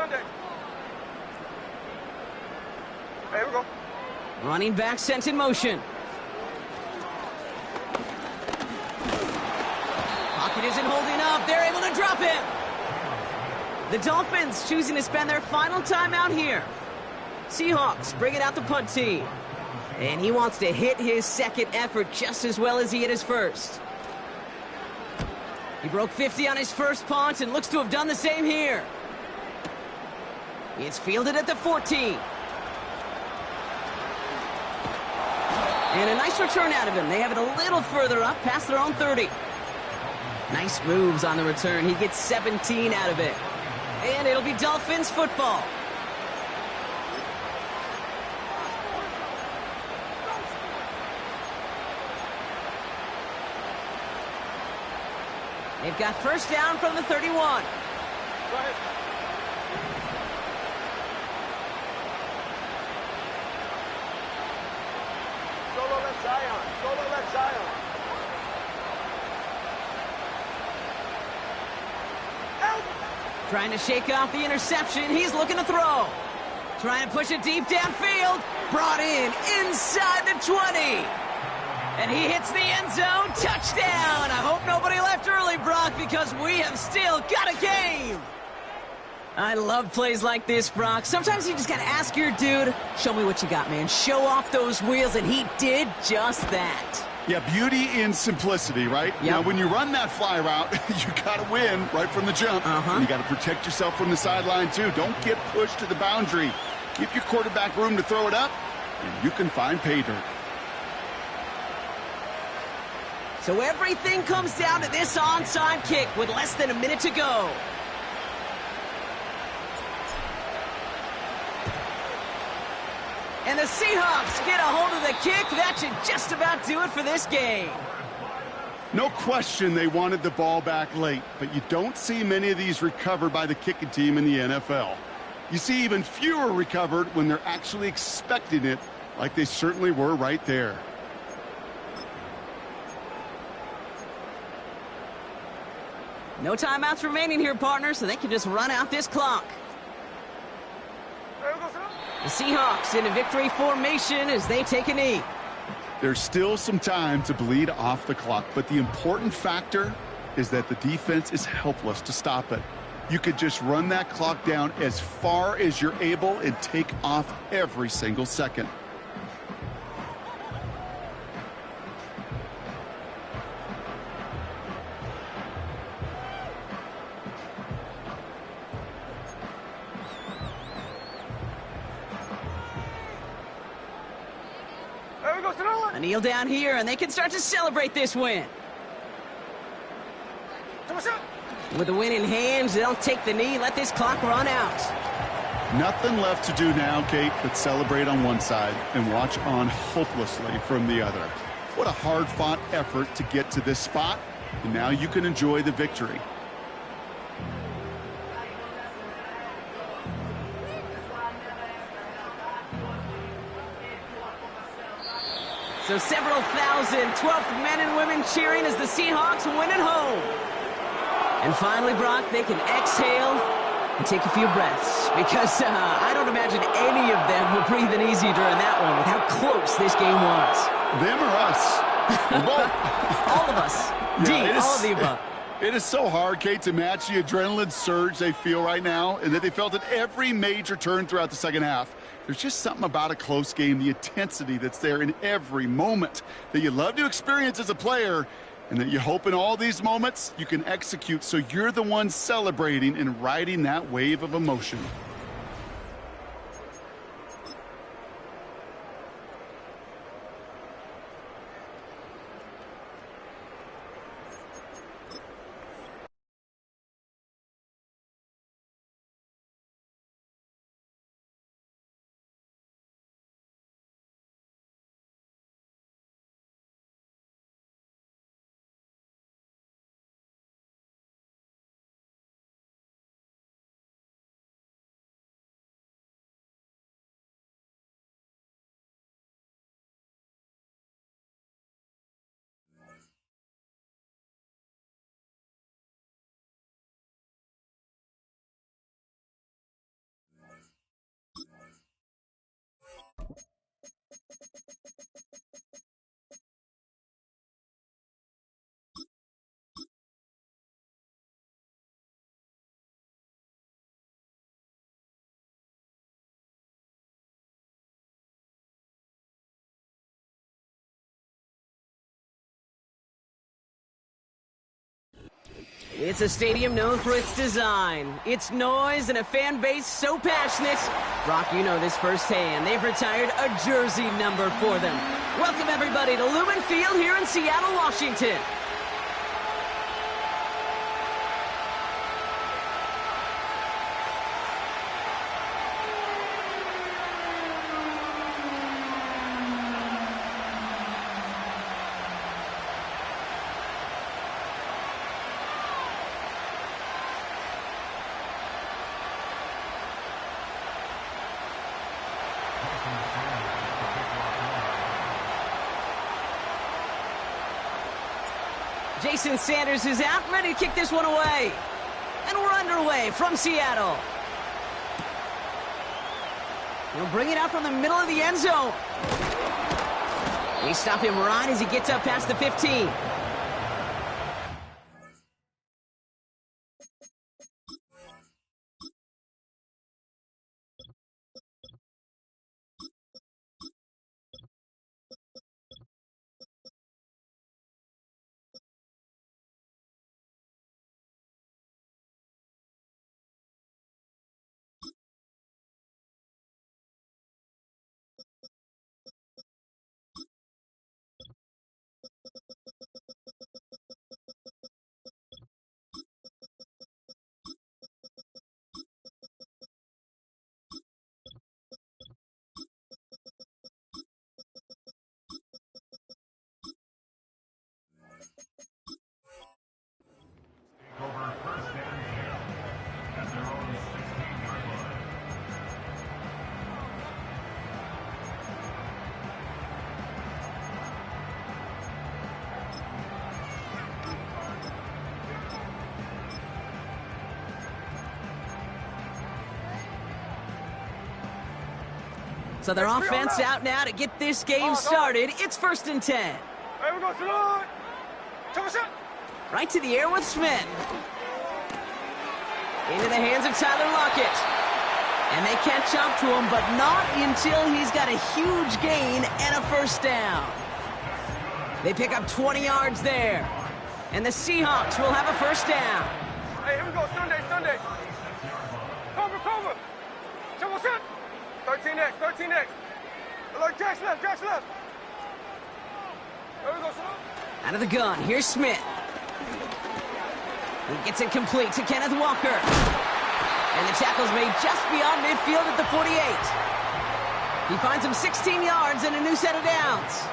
Hey, here we go. Running back sent in motion. Pocket isn't holding up. They're able to drop him. The Dolphins choosing to spend their final timeout here. Seahawks bringing out the punt team. And he wants to hit his 2nd effort just as well as he hit his 1st. He broke 50 on his 1st punt and looks to have done the same here. It's fielded at the 14. And a nice return out of him. They have it a little further up past their own 30. Nice moves on the return. He gets 17 out of it. And it'll be Dolphins football. They've got 1st down from the 31. Go ahead. Solo left Zion. Trying to shake off the interception. He's looking to throw. Trying to push it deep downfield. Brought in inside the 20. And he hits the end zone. Touchdown. I hope nobody left early, Brock, because we have still got a game. I love plays like this, Brock. Sometimes you just got to ask your dude, show me what you got, man. Show off those wheels, and he did just that. Yeah, beauty in simplicity, right? Yep. Now, when you run that fly route, you got to win right from the jump. And you got to protect yourself from the sideline, too. Don't get pushed to the boundary. Give your quarterback room to throw it up, and you can find pay dirt. So everything comes down to this onside kick with less than a minute to go. And the Seahawks get a hold of the kick. That should just about do it for this game. No question they wanted the ball back late, but you don't see many of these recovered by the kicking team in the NFL. You see even fewer recovered when they're actually expecting it, like they certainly were right there. No timeouts remaining here, partner, so they can just run out this clock. The Seahawks in a victory formation as they take a knee. There's still some time to bleed off the clock, but the important factor is that the defense is helpless to stop it. You could just run that clock down as far as you're able and take off every single second. A kneel down here, and they can start to celebrate this win. With the win in hand, they'll take the knee, let this clock run out. Nothing left to do now, Kate, but celebrate on one side and watch on hopelessly from the other. What a hard-fought effort to get to this spot, and now you can enjoy the victory. So several thousand 12th men and women cheering as the Seahawks win at home. And finally, Brock, they can exhale and take a few breaths, because I don't imagine any of them were breathing easy during that one with how close this game was. Them or us? Both. All of us. Yeah, all of the above. It is so hard, Kate, to match the adrenaline surge they feel right now and that they felt at every major turn throughout the second half. There's just something about a close game, the intensity that's there in every moment that you love to experience as a player, and that you hope in all these moments you can execute so you're the one celebrating and riding that wave of emotion. It's a stadium known for its design, its noise, and a fan base so passionate. Brock, you know this firsthand. They've retired a jersey number for them. Welcome, everybody, to Lumen Field here in Seattle, Washington. Jason Sanders is out, ready to kick this one away. And we're underway from Seattle. He'll bring it out from the middle of the end zone. They stop him right as he gets up past the 15. So their offense out now to get this game started. It's 1st and 10. Right to the air with Smith. Into the hands of Tyler Lockett. And they catch up to him, but not until he's got a huge gain and a first down. They pick up 20 yards there. And the Seahawks will have a first down. Hey, here we go, Sunday. Cover. Double set. 13X. Alert, Jack's left. There we go, son. Out of the gun, here's Smith. He gets it complete to Kenneth Walker. And the tackle's made just beyond midfield at the 48. He finds him 16 yards and a new set of downs.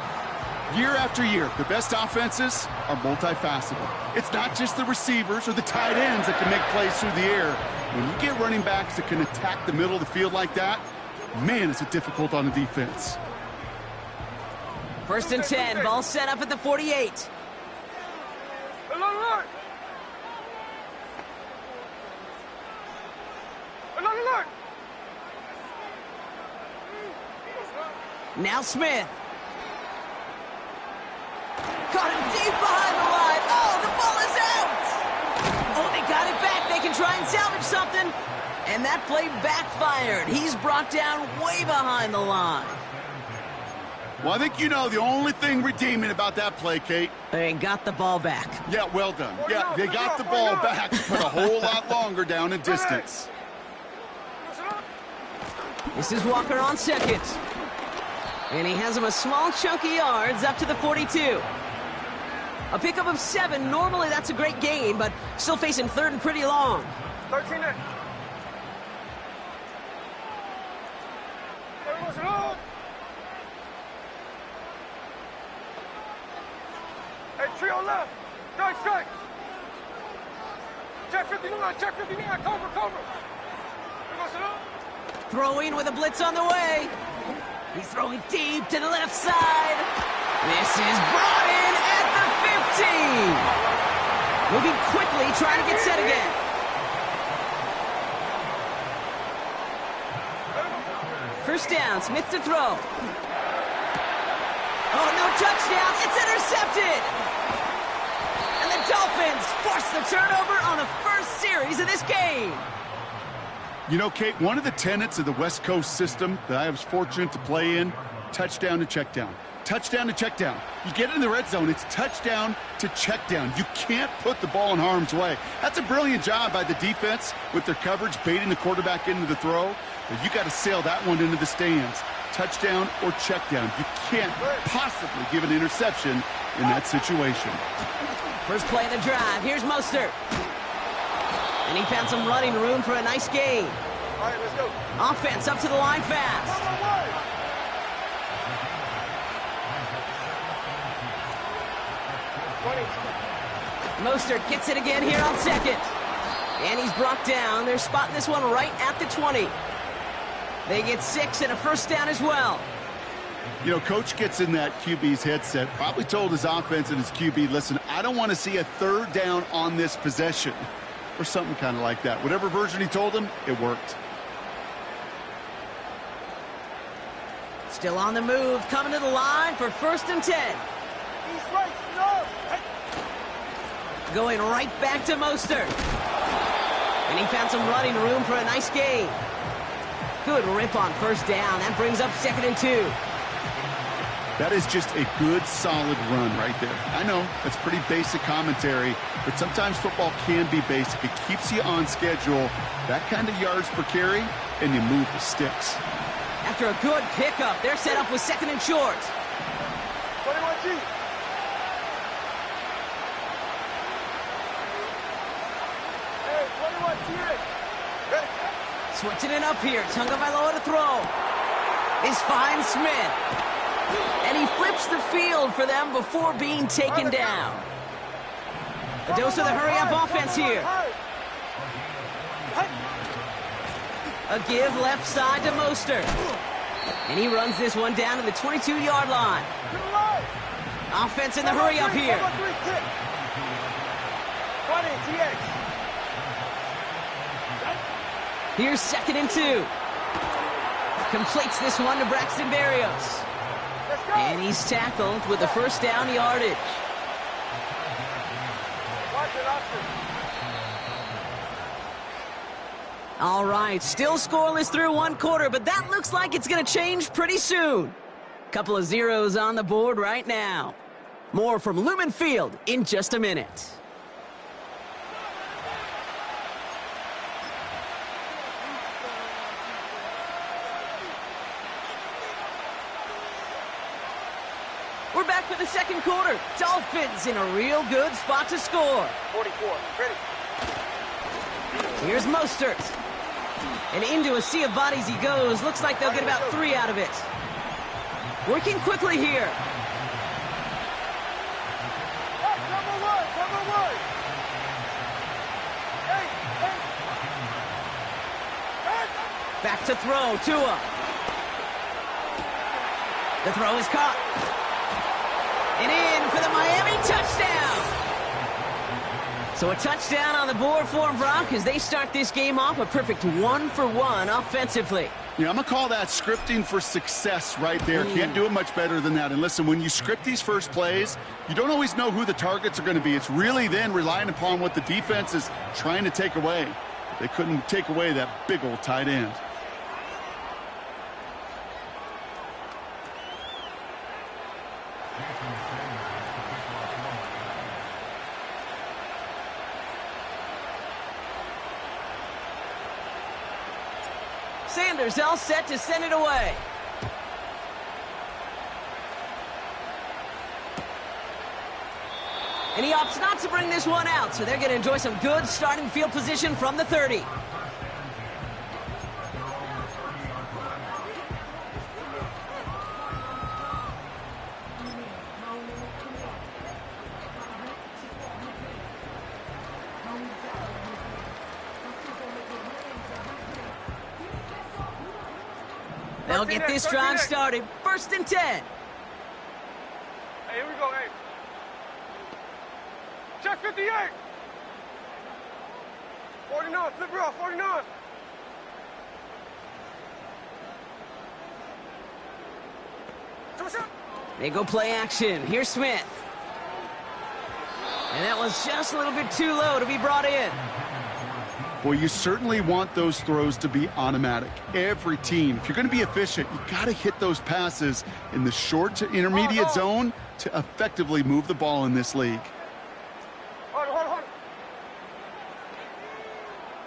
Year after year, the best offenses are multifaceted. It's not just the receivers or the tight ends that can make plays through the air. When you get running backs that can attack the middle of the field like that, man, is it difficult on the defense. First and 10, ball set up at the 48. Now Smith. Caught him deep behind the line. Oh, the ball is out. Oh, they got it back. They can try and salvage something. And that play backfired. He's brought down way behind the line. Well, I think you know the only thing redeeming about that play, Kate. They got the ball back. Yeah, well done. Yeah, they got the ball back, but a whole lot longer down in distance. This is Walker on second. And he has him a small chunk of yards up to the 42. A pickup of 7. Normally that's a great gain, but still facing third and pretty long. 13 next. Hey, trio left. Strike, strike. Check 59, check 59. Cover. Throwing with a blitz on the way. He's throwing deep to the left side. This is brought in at the 15. Moving quickly, trying to get set again. First down, Smith to throw. Oh, no touchdown. It's intercepted. And the Dolphins force the turnover on the first series of this game. You know, Kate, one of the tenets of the West Coast system that I was fortunate to play in, touchdown to check down. Touchdown to check down. You get in the red zone, it's touchdown to check down. You can't put the ball in harm's way. That's a brilliant job by the defense with their coverage, baiting the quarterback into the throw. But you got to sail that one into the stands. Touchdown or check down. You can't possibly give an interception in that situation. First play of the drive. Here's Mostert. And he found some running room for a nice gain. All right, let's go. Offense up to the line fast. Mostert gets it again here on second. And he's brought down. They're spotting this one right at the 20. They get 6 and a first down as well. You know, Coach gets in that QB's headset, probably told his offense and his QB, listen, I don't want to see a third down on this possession. Or something kind of like that. Whatever version he told him, it worked. Still on the move, coming to the line for first and 10. Going right back to Mostert. And he found some running room for a nice gain. Good rip on first down. That brings up second and 2. That is just a good, solid run right there. I know, that's pretty basic commentary, but sometimes football can be basic. It keeps you on schedule, that kind of yards per carry, and you move the sticks. After a good pickup, they're set up with second and short. 21G. Hey, 21T. Switching it up here. Tagovailoa to throw. Is fine Smith. And he flips the field for them before being taken down. A dose of the hurry-up offense here. A give left side to Mostert. And he runs this one down to the 22-yard line. Offense in the hurry-up here. 20, TX. Here's second and 2. Completes this one to Braxton Berrios. And he's tackled with the first down yardage. All right, still scoreless through one quarter, but that looks like it's going to change pretty soon. Couple of zeros on the board right now. More from Lumen Field in just a minute. We're back for the second quarter. Dolphins in a real good spot to score. 44, ready. Here's Mostert. And into a sea of bodies he goes. Looks like they'll get about 3 out of it. Working quickly here. Back to throw, Tua. The throw is caught. And in for the Miami touchdown. So a touchdown on the board for them, Brock, as they start this game off a perfect 1-for-1 offensively. Yeah, I'm going to call that scripting for success right there. Can't do it much better than that. And listen, when you script these first plays, you don't always know who the targets are going to be. It's really then relying upon what the defense is trying to take away. They couldn't take away that big old tight end. Sanders all set to send it away. And he opts not to bring this one out, so they're going to enjoy some good starting field position from the 30. They'll get this drive started. 1st and 10. Hey, here we go, hey. Check 58. 49, flip it off, 49. They go play action. Here's Smith. And that was just a little bit too low to be brought in. Well, you certainly want those throws to be automatic. Every team, if you're going to be efficient, you got to hit those passes in the short to intermediate zone to effectively move the ball in this league. Hold on.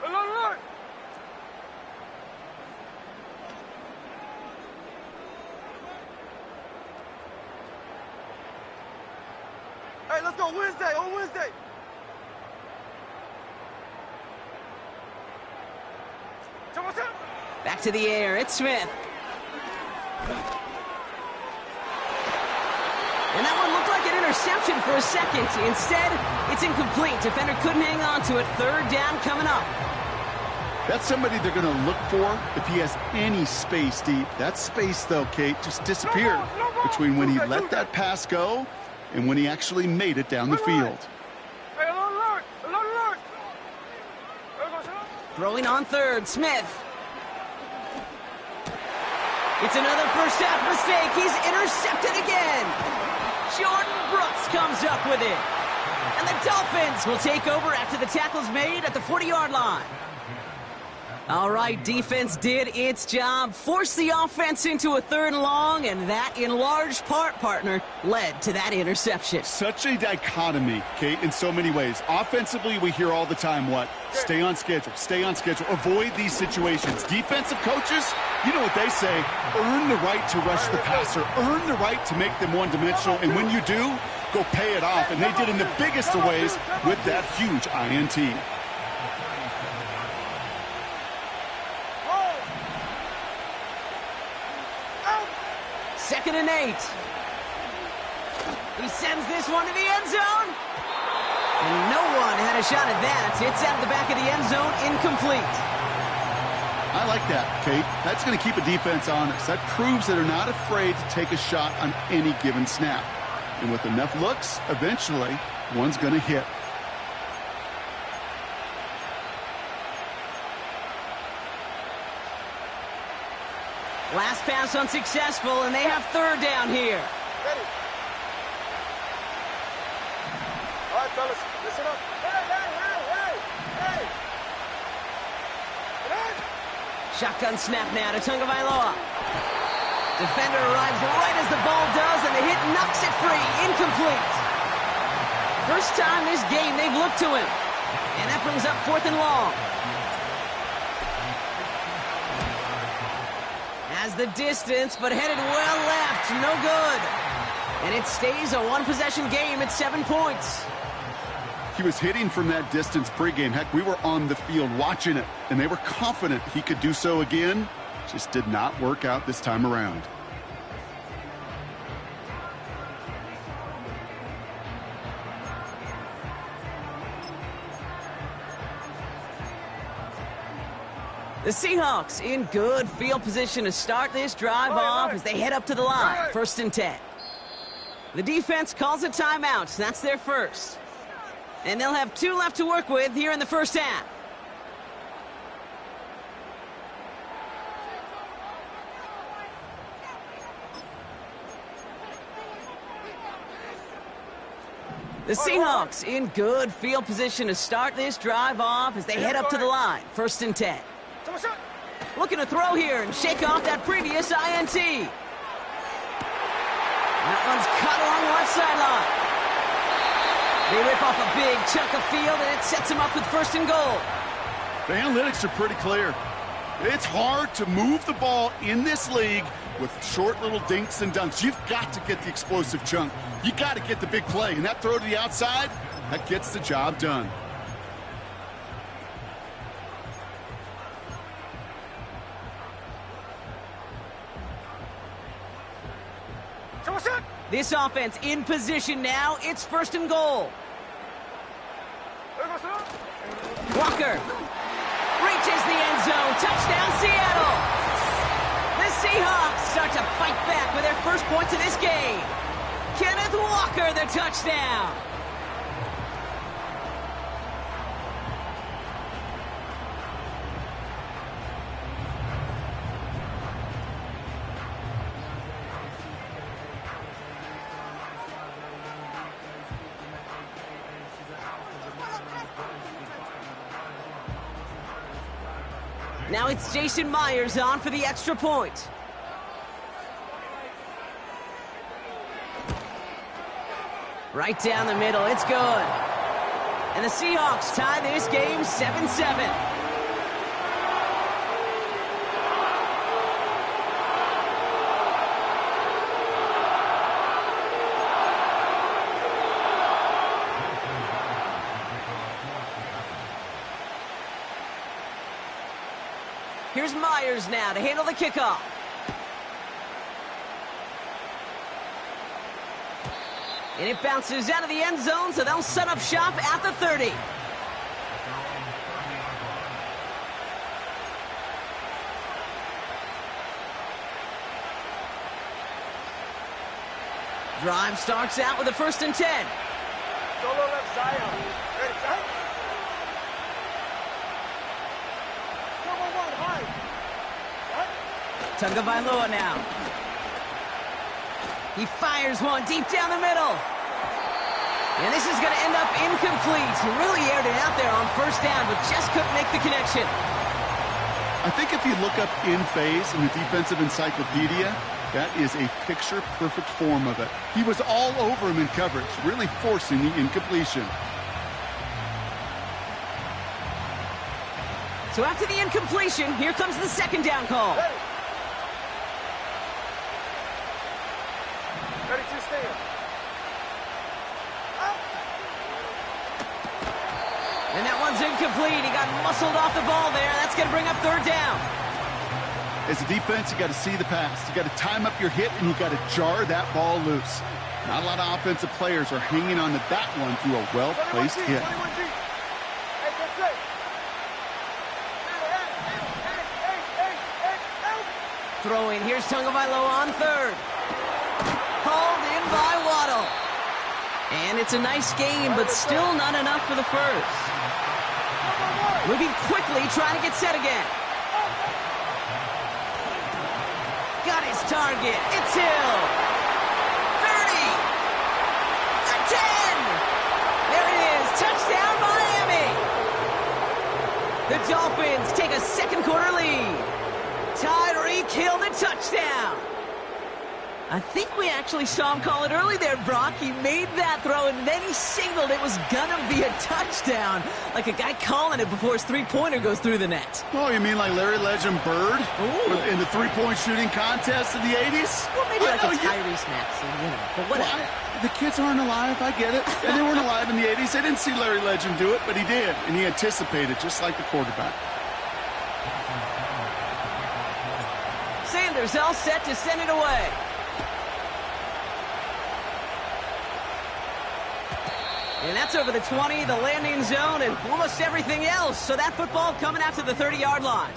Alert. Hey, let's go Wednesday, on Wednesday. Back to the air, it's Smith. And that one looked like an interception for a second. Instead, it's incomplete. Defender couldn't hang on to it. 3rd down coming up. That's somebody they're going to look for if he has any space deep. That space, though, Kate, just disappeared between when he let that pass go and when he actually made it down the field. Hey, alert. Throwing on 3rd, Smith. It's another first half mistake. He's intercepted again. Jordan Brooks comes up with it. And the Dolphins will take over after the tackle's made at the 40-yard line. All right, defense did its job, forced the offense into a 3rd and long, and that, in large part, partner, led to that interception. Such a dichotomy, Kate, in so many ways. Offensively, we hear all the time what? Stay on schedule, avoid these situations. Defensive coaches, you know what they say, earn the right to rush the passer, earn the right to make them one-dimensional, and when you do, go pay it off. And they did in the biggest of ways with that huge INT. 2nd and 8. He sends this one to the end zone. And no one had a shot at that. It's out of the back of the end zone, incomplete. I like that, Kate. That's going to keep a defense honest. That proves that they're not afraid to take a shot on any given snap. And with enough looks, eventually, one's going to hit. Last pass unsuccessful, and they have 3rd down here. Ready. All right, fellas, listen up. Hey. Shotgun snap now to Tagovailoa. Defender arrives right as the ball does, and the hit knocks it free. Incomplete. First time this game they've looked to him. And that brings up 4th and long. Has the distance, but headed well left. No good. And it stays a 1-possession game at 7 points. He was hitting from that distance pregame. Heck, we were on the field watching it, and they were confident he could do so again. Just did not work out this time around. The Seahawks in good field position to start this drive off as they head up to the line. 1st and 10. The defense calls a timeout. That's their first. And they'll have 2 left to work with here in the first half. The Seahawks in good field position to start this drive off as they head up to the line. 1st and 10. Looking to throw here and shake off that previous INT. That one's caught along the left sideline. They rip off a big chunk of field, and it sets them up with 1st and goal. The analytics are pretty clear. It's hard to move the ball in this league with short little dinks and dunks. You've got to get the explosive chunk. You got to get the big play, and that throw to the outside, that gets the job done. This offense in position now. It's 1st and goal. Walker reaches the end zone. Touchdown, Seattle. The Seahawks start to fight back with their first points of this game. Kenneth Walker, the touchdown. Now it's Jason Myers on for the extra point. Right down the middle, it's good. And the Seahawks tie this game 7-7. Here's Myers now to handle the kickoff. And it bounces out of the end zone, so they'll set up shop at the 30. Drive starts out with a 1st and 10. Solo left side. Ready, side. Tagovailoa now. He fires one deep down the middle. And this is going to end up incomplete. He really aired it out there on 1st down, but just couldn't make the connection. I think if you look up in phase in the defensive encyclopedia, that is a picture-perfect form of it. He was all over him in coverage, really forcing the incompletion. So after the incompletion, here comes the 2nd down call. Ready to stand. And that one's incomplete. He got muscled off the ball there. That's going to bring up 3rd down. As a defense, you got to see the pass. You got to time up your hit, and you got to jar that ball loose. Not a lot of offensive players are hanging on to that one through a well-placed hit. Throwing. Here's Tagovailoa on 3rd. Called in by Waddle. And it's a nice game, but still not enough for the first. Moving quickly, trying to get set again. Got his target. It's Hill. 30. A 10. There it is. Touchdown, Miami. The Dolphins take a 2nd quarter lead. Tyreek Hill the touchdown. I think we actually saw him call it early there, Brock. He made that throw, and then he signaled it was gonna be a touchdown. Like a guy calling it before his three-pointer goes through the net. Oh, you mean like Larry Legend Bird? In the three-point shooting contest in the 80s? Well, maybe like a Tyrese Maxey, but whatever. Well, the kids aren't alive, I get it. And they weren't alive in the 80s. They didn't see Larry Legend do it, but he did. And he anticipated, just like the quarterback. Sanders all set to send it away. And that's over the 20, the landing zone, and almost everything else. So that football coming out to the 30-yard line.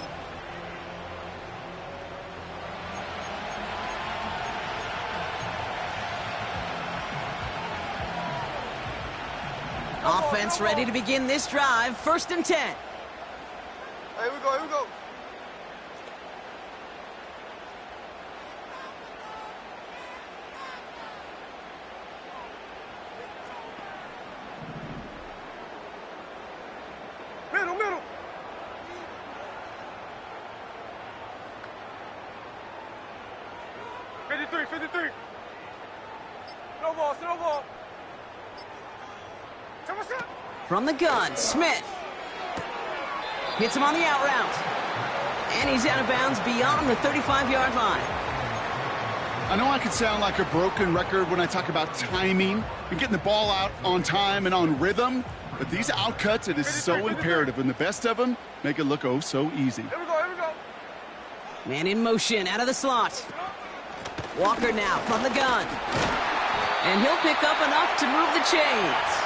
Offense ready to begin this drive. 1st and 10. Here we go, here we go. Middle. 53. Snowball. From the gun, Smith. Hits him on the out route. And he's out of bounds beyond the 35-yard line. I know I can sound like a broken record when I talk about timing and getting the ball out on time and on rhythm, but these outcuts, it is so imperative, and the best of them make it look oh so easy. Here we go. Man in motion, out of the slot. Walker now from the gun. And he'll pick up enough to move the chains.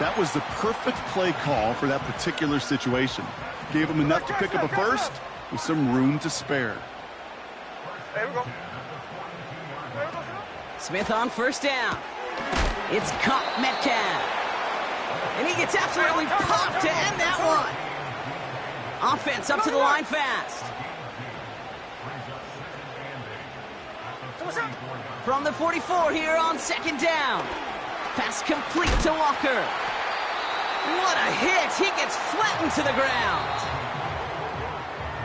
That was the perfect play call for that particular situation. Gave him enough to pick up a first with some room to spare. Here we go. Smith on 1st down. It's caught Metcalf. And he gets absolutely popped to end that one. Offense up to the line fast. From the 44 here on 2nd down. Pass complete to Walker. What a hit. He gets flattened to the ground.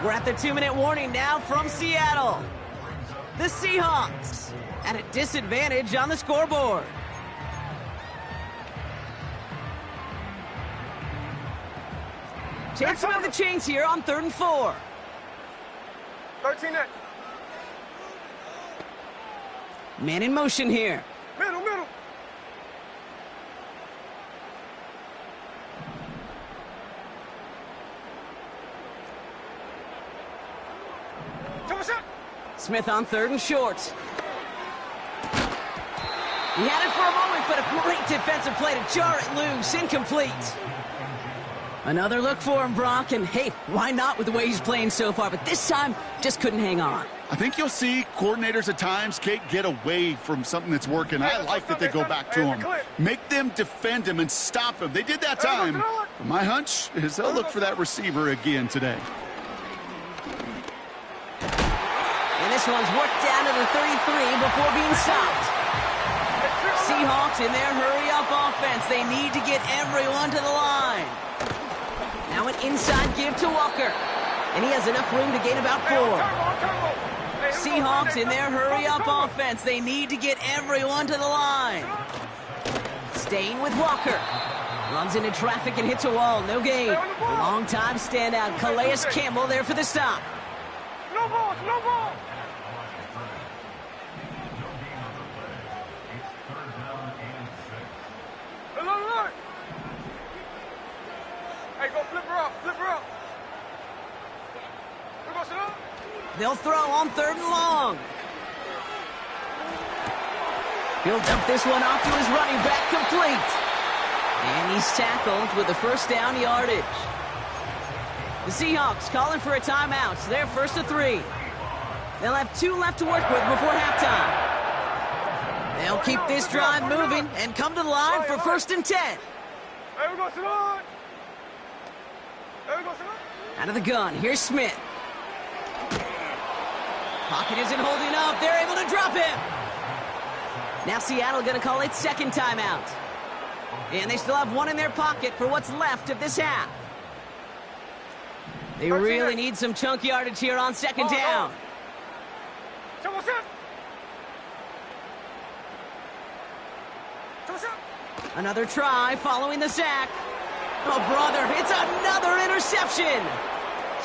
We're at the 2-minute warning now from Seattle. The Seahawks at a disadvantage on the scoreboard. Chance to move the chains here on 3rd and 4. 13 next. Man in motion here. Middle. Smith on 3rd and short. He had it for a moment, but a great defensive play to jar it loose. Incomplete. Another look for him, Brock, and hey, why not with the way he's playing so far? But this time, just couldn't hang on. I think you'll see coordinators at times, Kate, get away from something that's working. I like that they go back to him. Make them defend him and stop him. They did that time. But my hunch is they'll look for that receiver again today. And this one's worked down to the 33 before being stopped. Seahawks in their hurry-up offense. They need to get everyone to the line. Now an inside give to Walker. And he has enough room to gain about 4. Seahawks in their hurry-up offense. They need to get everyone to the line. Staying with Walker. Runs into traffic and hits a wall. No gain. Long-time standout Calais Campbell there for the stop. No ball. Look. Hey, go flip her up. They'll throw on 3rd and long. He'll dump this one off to his running back, complete. And he's tackled with the 1st down yardage. The Seahawks calling for a timeout. So they're 1st and 3. They'll have 2 left to work with before halftime. They'll keep this drive moving and come to the line for 1st and 10. There we go, Salon. Out of the gun, here's Smith. Pocket isn't holding up. They're able to drop him. Now Seattle going to call its 2nd timeout. And they still have 1 in their pocket for what's left of this half. They really need some chunk yardage here on 2nd down. Another try following the sack. Oh, brother, it's another interception.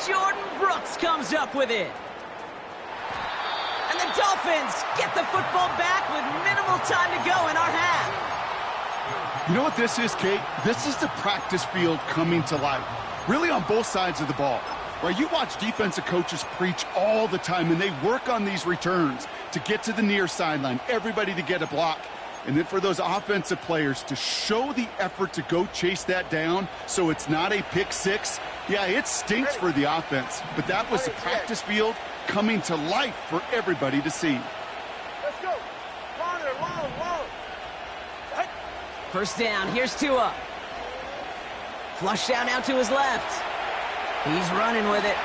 Jordan Brooks comes up with it. And the Dolphins get the football back with minimal time to go in our half. You know what this is, Kate? This is the practice field coming to life. Really on both sides of the ball. Right, you watch defensive coaches preach all the time, and they work on these returns to get to the near sideline, everybody to get a block. And then for those offensive players to show the effort to go chase that down so it's not a pick six. Yeah, it stinks for the offense, but that was the practice field coming to life for everybody to see. Let's go. Long. First down, here's Tua. Flush down out to his left. He's running with it.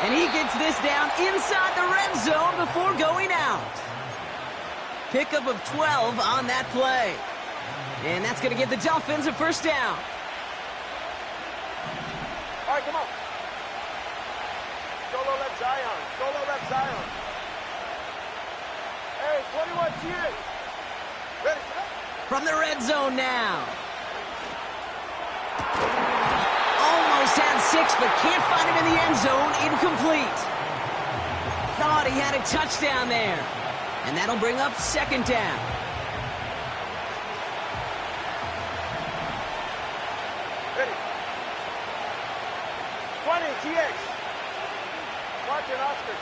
And he gets this down inside the red zone before going out. Pickup of 12 on that play. And that's going to give the Dolphins a first down. All right, come on. Solo left Zion. Hey, 21 TH. Ready? From the red zone now. Almost had 6, but can't find him in the end zone. Incomplete. Thought he had a touchdown there. And that'll bring up second down. Ready. 20 TX. Watching Oscar.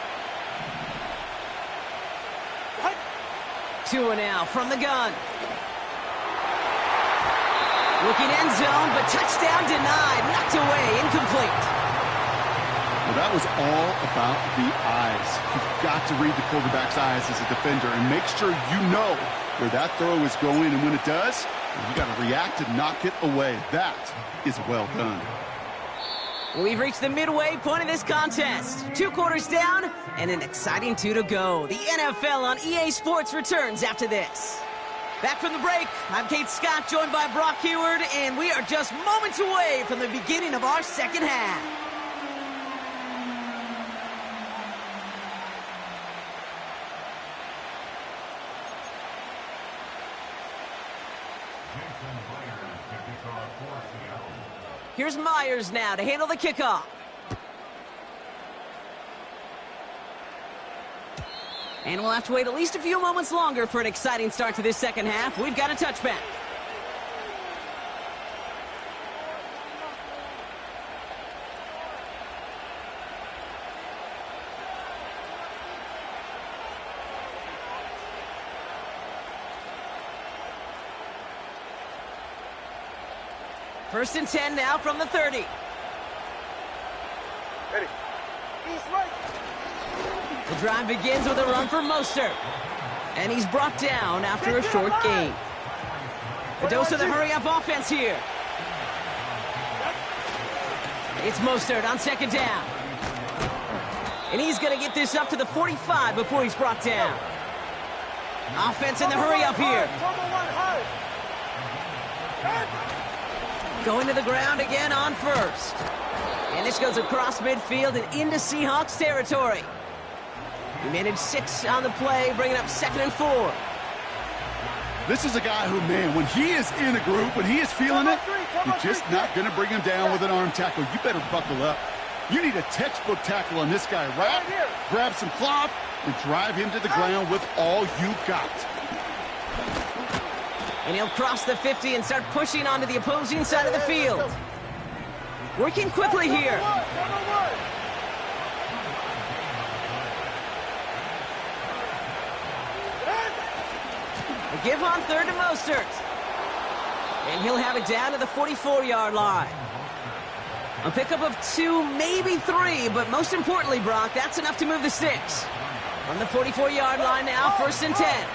What? Tua now from the gun. Looking end zone, but touchdown denied. Knocked away, incomplete. Well, that was all about the eyes. You've got to read the quarterback's eyes as a defender and make sure you know where that throw is going. And when it does, you got to react and knock it away. That is well done. We've reached the midway point of this contest. 2 quarters down and an exciting 2 to go. The NFL on EA Sports returns after this. Back from the break, I'm Kate Scott, joined by Brock Heward, and we are just moments away from the beginning of our second half. Here's Myers now to handle the kickoff. And we'll have to wait at least a few moments longer for an exciting start to this second half. We've got a touchback. First and 10 now from the 30. Ready. East right. The drive begins with a run for Mostert. And he's brought down after a short gain. A dose of the hurry-up offense here. It's Mostert on second down. And he's going to get this up to the 45 before he's brought down. Offense in the hurry-up here. Going to the ground again on first. And this goes across midfield and into Seahawks territory. He managed 6 on the play, bringing up 2nd and 4. This is a guy who, man, when he is in a group, when he is feeling it, you're just not going to bring him down with an arm tackle. You better buckle up. You need a textbook tackle on this guy. Wrap, grab some cloth, and drive him to the ground with all you got. And he'll cross the 50 and start pushing onto the opposing side of the field. Working quickly here. A give on third to Mostert. And he'll have it down to the 44-yard line. A pickup of 2, maybe 3, but most importantly, Brock, that's enough to move the sticks. On the 44-yard line now, 1st and 10.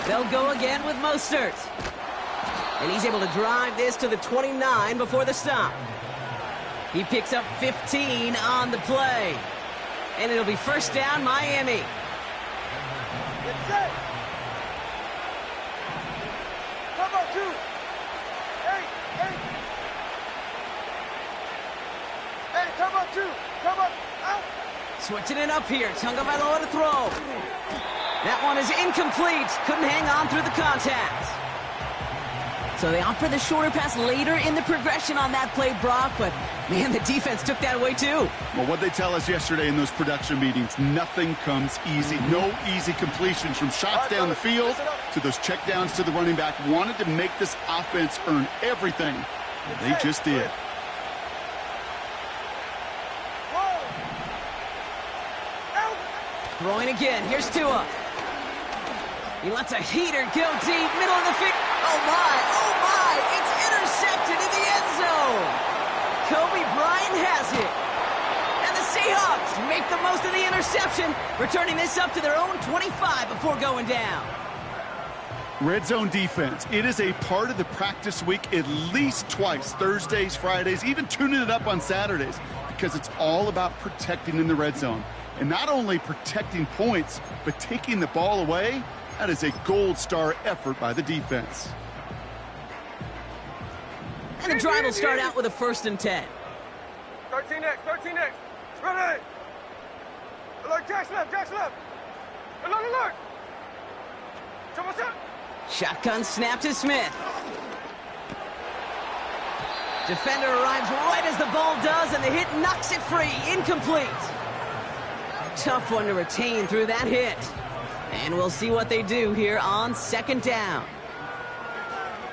They'll go again with Mostert. And he's able to drive this to the 29 before the stop. He picks up 15 on the play. And it'll be first down, Miami. Get set. Come on, 2. 8. Hey, come on, 2. Come on, out. Switching it up here. Tonga by the to throw. That one is incomplete. Couldn't hang on through the contact. So they opt for the shorter pass later in the progression on that play, Brock, but man, the defense took that away too. Well, what they tell us yesterday in those production meetings, nothing comes easy. No easy completions from shots down the field to those checkdowns to the running back. Wanted to make this offense earn everything. Well, they just did. Throwing again. Here's Tua. He lets a heater go deep, middle of the field. Oh my, it's intercepted in the end zone. Kobe Bryant has it. And the Seahawks make the most of the interception, returning this up to their own 25 before going down. Red zone defense. It is a part of the practice week at least twice, Thursdays, Fridays, even tuning it up on Saturdays, because it's all about protecting in the red zone. And not only protecting points, but taking the ball away. That is a gold star effort by the defense. And the drive will start out with a 1st and 10. 13X, 13X. Ready. Alert, Jack's left. Alert. Shotgun snap to Smith. Defender arrives right as the ball does, and the hit knocks it free. Incomplete. Tough one to retain through that hit. And we'll see what they do here on 2nd down.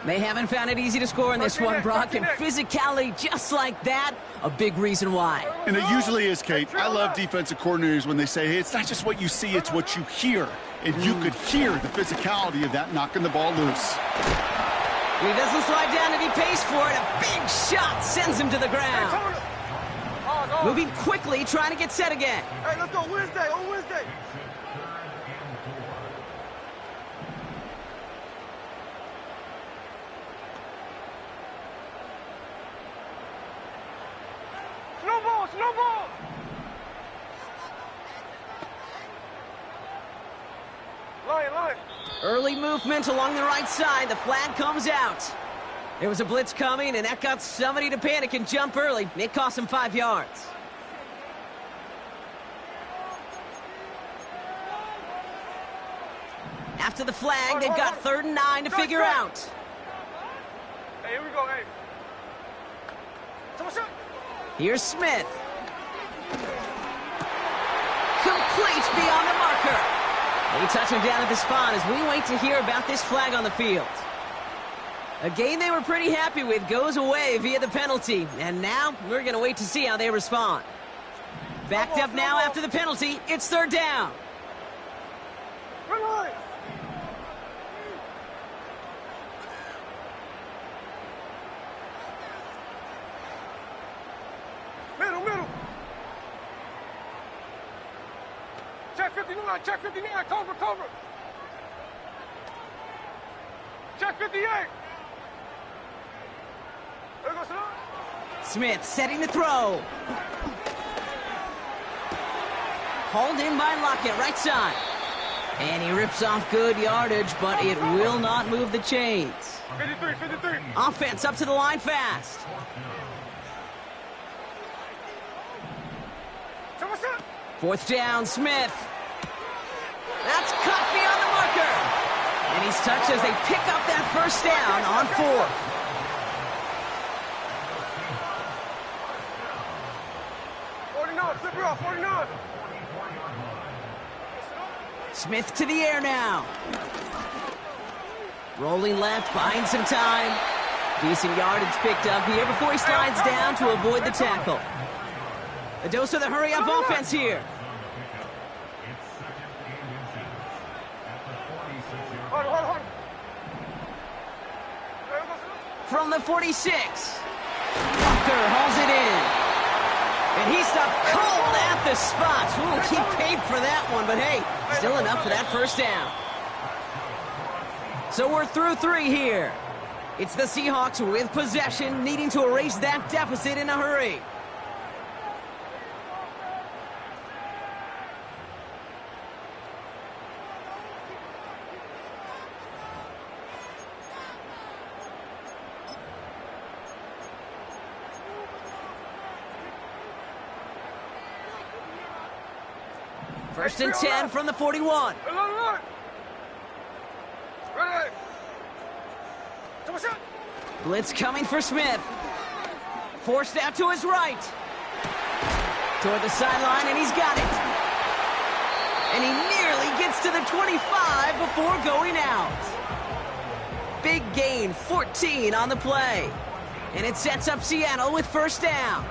They haven't found it easy to score in this one, Brock, and physicality just like that, a big reason why. And it usually is, Kate. I love defensive coordinators when they say, hey, it's not just what you see, it's what you hear. And you could hear the physicality of that knocking the ball loose. He doesn't slide down and he pays for it. A big shot sends him to the ground. Moving quickly, trying to get set again. Hey, let's go Wednesday, on Wednesday. Snowball. Lion. Early movement along the right side. The flag comes out. There was a blitz coming, and that got somebody to panic and jump early. It cost him 5 yards. After the flag, they've got 3rd and 9 to figure out. Hey, here we go, hey. Here's Smith. Complete beyond the marker. They touch him down at the spot as we wait to hear about this flag on the field. A game they were pretty happy with goes away via the penalty, and now we're going to wait to see how they respond. Backed up now after the penalty, it's 3rd down. Middle. Check 59, cover. Check 58. There goes Smith setting the throw. Hauled in by Lockett, right side. And he rips off good yardage, but it will not move the chains. 53. Offense up to the line fast. Fourth down, Smith. That's cut beyond the marker. And he's touched as they pick up that 1st down on 4th. Flip it off, 49. Smith to the air now. Rolling left, buying some time. Decent yardage picked up here before he slides down to avoid the tackle. A dose of the hurry-up offense here. Hold. From the 46. Walker hauls it in. And he stopped cold at the spot. Ooh, he paid for that one, but hey, still enough for that 1st down. So we're through 3 here. It's the Seahawks with possession, needing to erase that deficit in a hurry. First and 10 from the 41. Ready. Blitz coming for Smith. Forced out to his right. Toward the sideline, and he's got it. And he nearly gets to the 25 before going out. Big gain, 14 on the play. And it sets up Seattle with first down.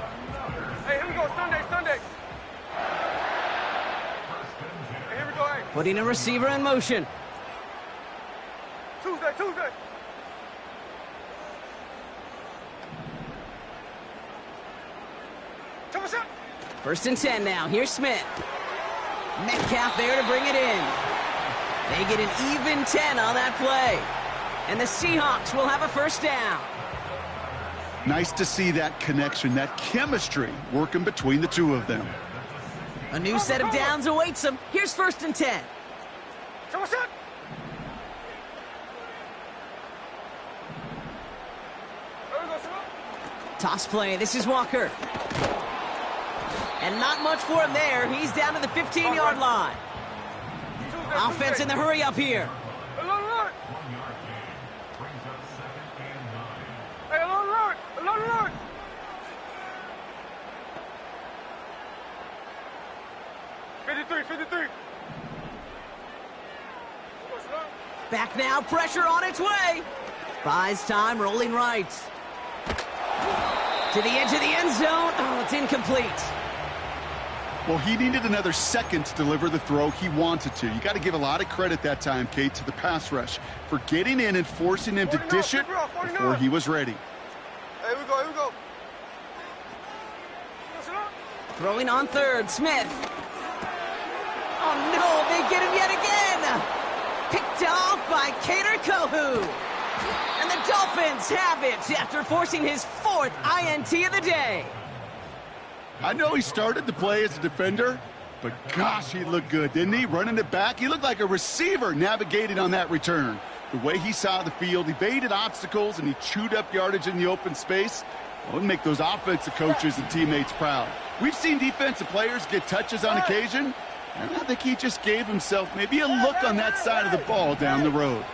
Hey, here we go. Sunday. Hey, here we go. Hey. Putting a receiver in motion. Tuesday. First and 10 now. Here's Smith. Metcalf there to bring it in. They get an even 10 on that play. And the Seahawks will have a first down. Nice to see that connection, that chemistry working between the two of them. A new set of downs awaits them. Here's first and 10. Toss play. This is Walker. And not much for him there. He's down to the 15-yard line. Offense in the hurry up here. Alert! 53. Back now, pressure on its way. Buys time, rolling right. To the edge of the end zone. Oh, it's incomplete. Well, he needed another second to deliver the throw he wanted to. You got to give a lot of credit that time, Kate, to the pass rush for getting in and forcing him to dish it before he was ready. Here we go. Throwing on third, Smith. Oh, no, they get him yet again. Picked off by Kader Kohu. And the Dolphins have it after forcing his fourth INT of the day. I know he started the play as a defender, but gosh, he looked good, didn't he? Running it back, he looked like a receiver navigating on that return. The way he saw the field, he baited obstacles, and he chewed up yardage in the open space. Well, it would make those offensive coaches and teammates proud. We've seen defensive players get touches on occasion, and I think he just gave himself maybe a look on that side of the ball down the road.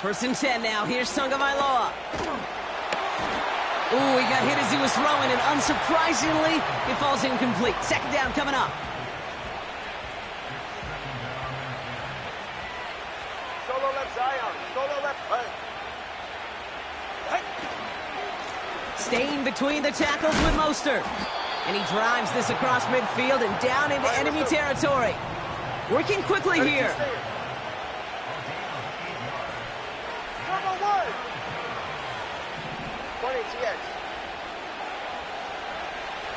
First and 10 now. Here's Tagovailoa. Ooh, he got hit as he was throwing, and unsurprisingly, it falls incomplete. Second down coming up. Solo left Zion. Solo left. Hey. Staying between the tackles with Mostert. And he drives this across midfield and down into enemy territory. Working quickly here. Number 1. 20 TX.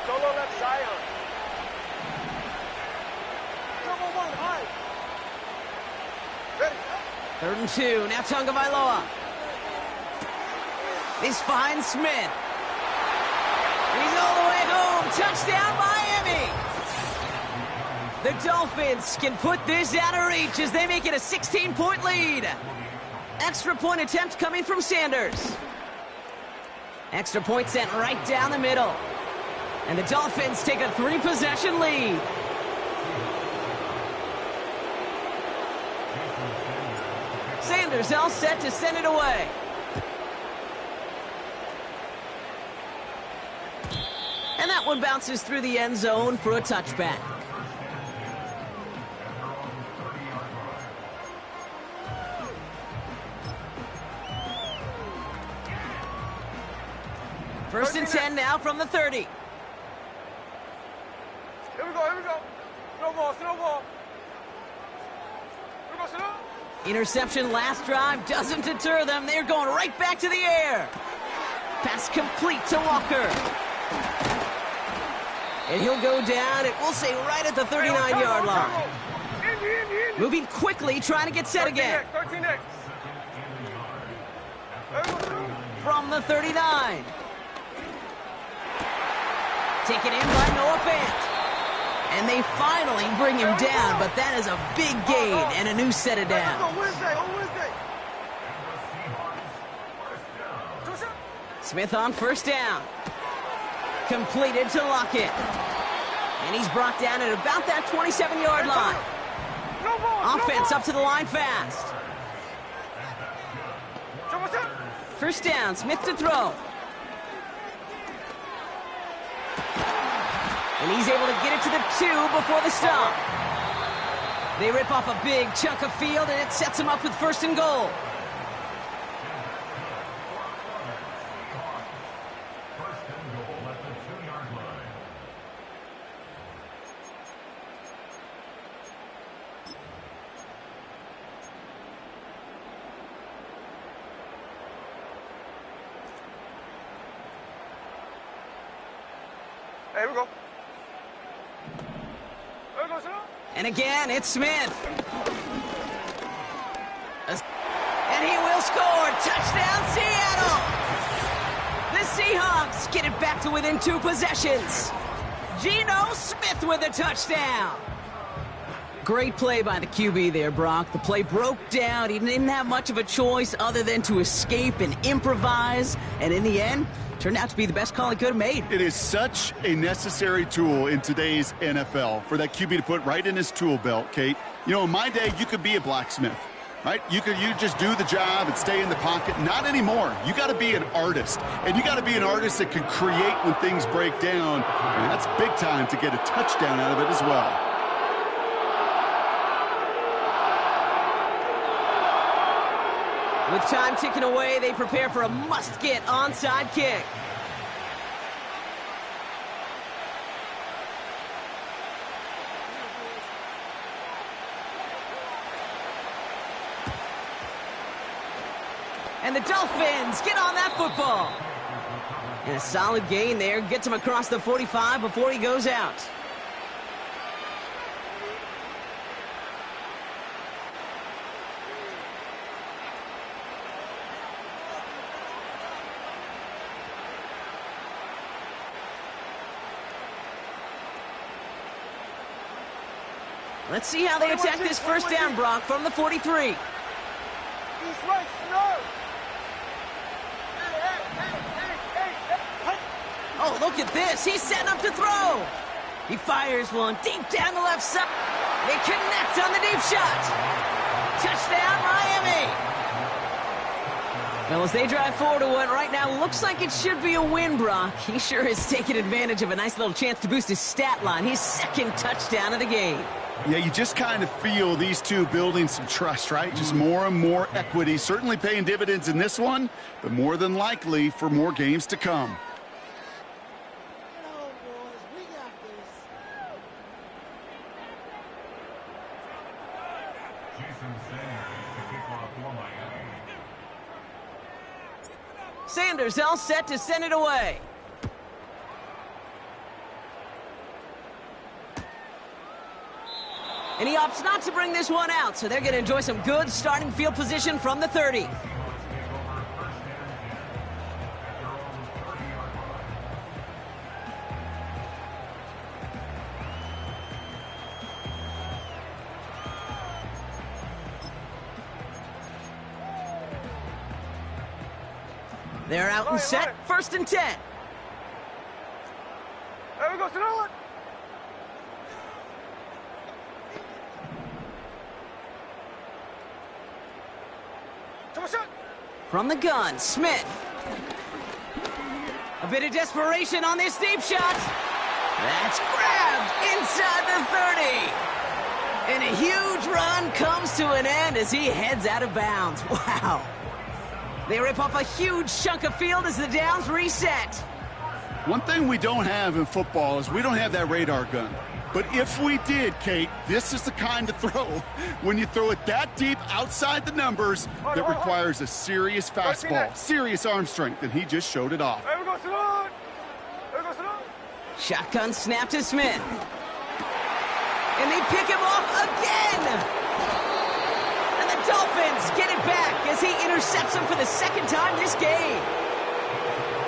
Solo left Zion. Number 1, high. Ready. Third and 2. Now Tagovailoa. This finds Smith. And he's all the way home. Touchdown, Miami. The Dolphins can put this out of reach as they make it a 16-point lead. Extra point attempt coming from Sanders. Extra point sent right down the middle. And the Dolphins take a 3-possession lead. Sanders all set to send it away. And that one bounces through the end zone for a touchback. First and 10 now from the 30. Here we go. Snowball. Interception last drive doesn't deter them. They're going right back to the air. Pass complete to Walker. And he'll go down, it will say right at the 39-yard line. Moving quickly, trying to get set again. 13X. From the 39. Taken in by Noah Fant. And they finally bring him down, but that is a big gain and a new set of downs. Smith on first down. Completed to Lockett. And he's brought down at about that 27-yard line. No ball, Offense no up to the line fast. First down, Smith to throw. And he's able to get it to the 2 before the stop. They rip off a big chunk of field, and it sets him up with 1st and goal. Here we go. There we go, sir. And again, it's Smith. And he will score. Touchdown, Seattle. The Seahawks get it back to within 2 possessions. Geno Smith with a touchdown. Great play by the QB there, Brock. The play broke down. He didn't have much of a choice other than to escape and improvise. And in the end, turned out to be the best call he could have made. It is such a necessary tool in today's NFL for that QB to put right in his tool belt, Kate. You know, in my day, you could be a blacksmith, right? You just do the job and stay in the pocket. Not anymore. You got to be an artist, and you got to be an artist that can create when things break down. And that's big time to get a touchdown out of it as well. With time ticking away, they prepare for a must-get onside kick. And the Dolphins get on that football. And a solid gain there. Gets him across the 45 before he goes out. Let's see how they attack this first down, Brock, from the 43. East right, no. Oh, look at this. He's setting up to throw. He fires one deep down the left side. They connect on the deep shot. Touchdown, Miami. Well, as they drive forward to what right now looks like it should be a win, Brock. He sure has taken advantage of a nice little chance to boost his stat line. His 2nd touchdown of the game. Yeah, you just kind of feel these two building some trust, right? Just more and more equity. Certainly paying dividends in this one, but more than likely for more games to come. Sanders all set to send it away. And he opts not to bring this one out, so they're going to enjoy some good starting field position from the 30. They're out and set, 1st and 10. There we go, Sonoma. From the gun, Smith. A bit of desperation on this deep shot. That's grabbed inside the 30. And a huge run comes to an end as he heads out of bounds. Wow. They rip off a huge chunk of field as the downs reset. One thing we don't have in football is we don't have that radar gun. But if we did, Kate, this is the kind of throw, when you throw it that deep outside the numbers, that requires a serious fastball, serious arm strength, and he just showed it off. Shotgun snap to Smith. And they pick him off again. And the Dolphins get it back as he intercepts him for the 2nd time this game.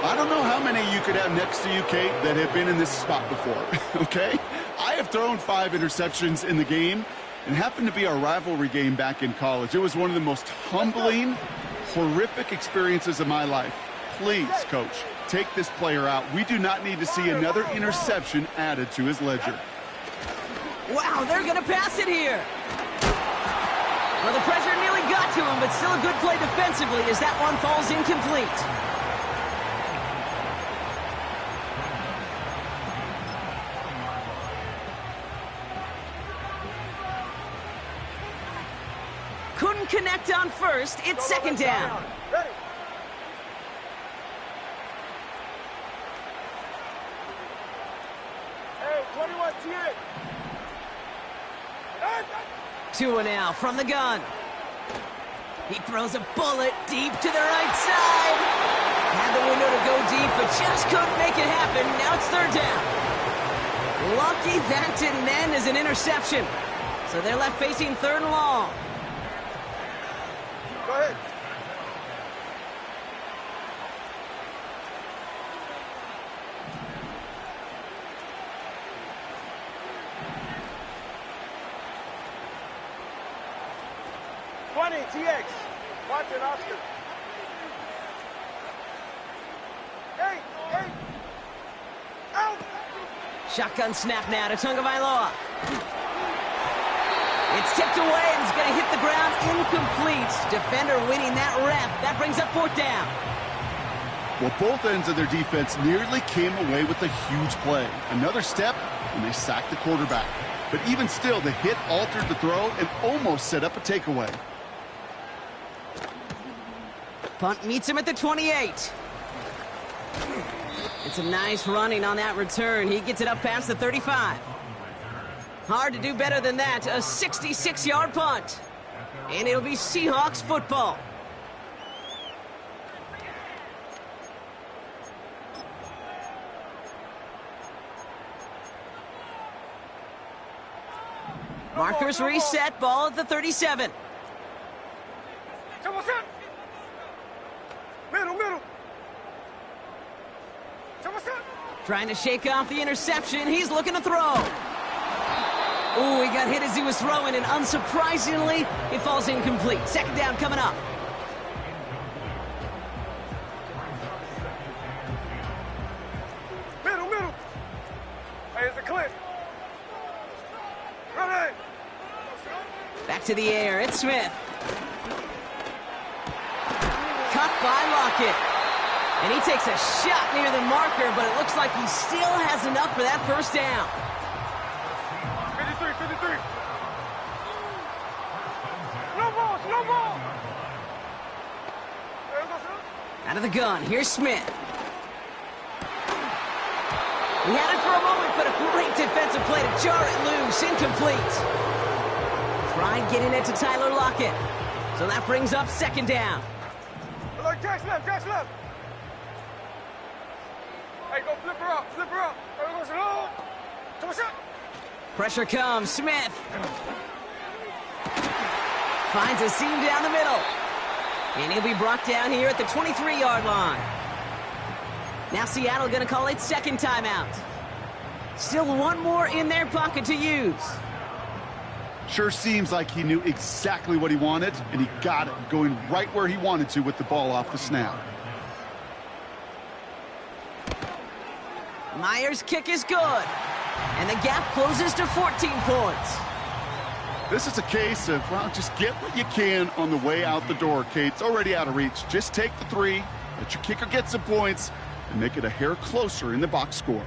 I don't know how many you could have next to you, Kate, that have been in this spot before, okay? I have thrown 5 interceptions in the game, and happened to be our rivalry game back in college. It was one of the most humbling, horrific experiences of my life. Please, Coach, take this player out. We do not need to see another interception added to his ledger. Wow, they're going to pass it here. Well, the pressure nearly got to him, but still a good play defensively as that one falls incomplete. Couldn't connect on first. It's second down. Ready. Hey, 21 T8. Tua now from the gun. He throws a bullet deep to the right side. Had the window to go deep, but just couldn't make it happen. Now it's third down. Lucky that didn't end as an interception. So they're left facing third and long. Go ahead. TX. Watson, Oscar. Hey, hey. Out. Shotgun snap now to Tagovailoa. It's tipped away and it's going to hit the ground incomplete. Defender winning that rep. That brings up fourth down. Well, both ends of their defense nearly came away with a huge play. Another step, and they sacked the quarterback. But even still, the hit altered the throw and almost set up a takeaway. Punt meets him at the 28. It's a nice running on that return. He gets it up past the 35. Hard to do better than that. A 66-yard punt. And it'll be Seahawks football. Markers reset. Ball at the 37. Middle. Trying to shake off the interception. He's looking to throw. Ooh, he got hit as he was throwing, and unsurprisingly, it falls incomplete. Second down coming up. Middle. Hey, it's a clip. Run. Back to the air. It's Smith. Cut by Lockett. And he takes a shot near the marker, but it looks like he still has enough for that first down. 53. Slow ball. Out of the gun, here's Smith. He had it for a moment, but a great defensive play to jar it loose. Incomplete. Tried getting it to Tyler Lockett. So that brings up second down. Jack's left. Hey, go flip her up. Pressure comes. Smith finds a seam down the middle. And he'll be brought down here at the 23-yard line. Now Seattle going to call it second timeout. Still one more in their pocket to use. Sure seems like he knew exactly what he wanted, and he got it, going right where he wanted to with the ball off the snap. Myers' kick is good. And the gap closes to 14 points. This is a case of, well, just get what you can on the way out the door, Kate. It's already out of reach. Just take the three, let your kicker get some points, and make it a hair closer in the box score.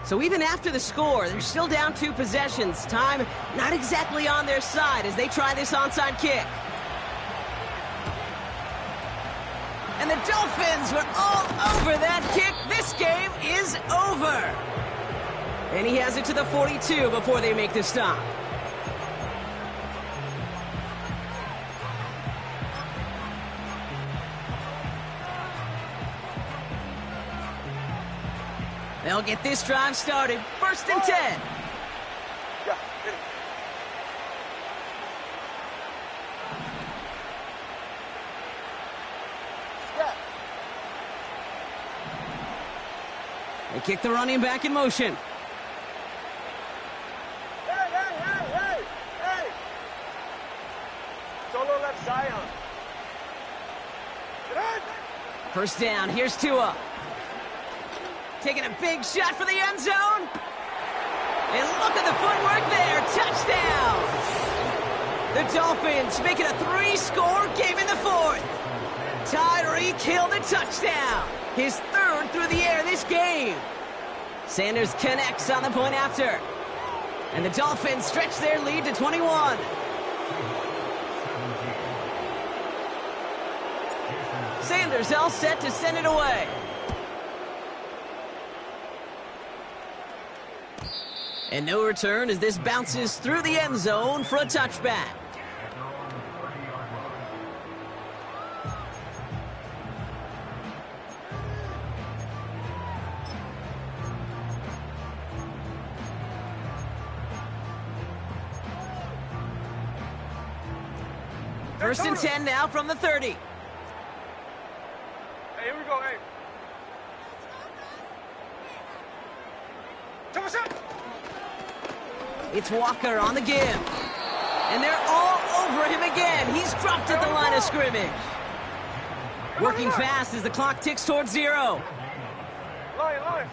So even after the score, they're still down 2 possessions. Time not exactly on their side as they try this onside kick. And the Dolphins were all over that kick. This game is over. And he has it to the 42 before they make the stop. They'll get this drive started. First and 10. Yeah, get it. Yeah. They kick the running back in motion. Hey! Solo left Zion. Get in! First down, here's Tua. Taking a big shot for the end zone. And look at the footwork there, touchdown! The Dolphins make it a 3-score game in the fourth. Tyreek Hill the touchdown. His third through the air this game. Sanders connects on the point after. And the Dolphins stretch their lead to 21. Sanders all set to send it away. And no return as this bounces through the end zone for a touchback. First and 10 now from the 30. Hey, here we go, hey. Double shot. It's Walker on the give. And they're all over him again. He's dropped at the line of scrimmage. Working fast as the clock ticks towards 0. Line.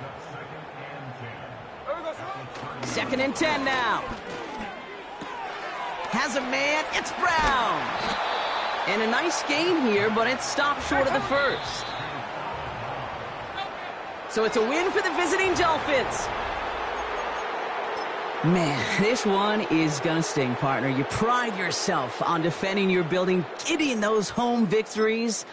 There we go, son. 2nd and 10 now. Has a man, it's Brown. And a nice gain here, but it's stopped short of the first. So it's a win for the visiting Dolphins. Man, this one is gonna sting, partner. You pride yourself on defending your building, getting those home victories.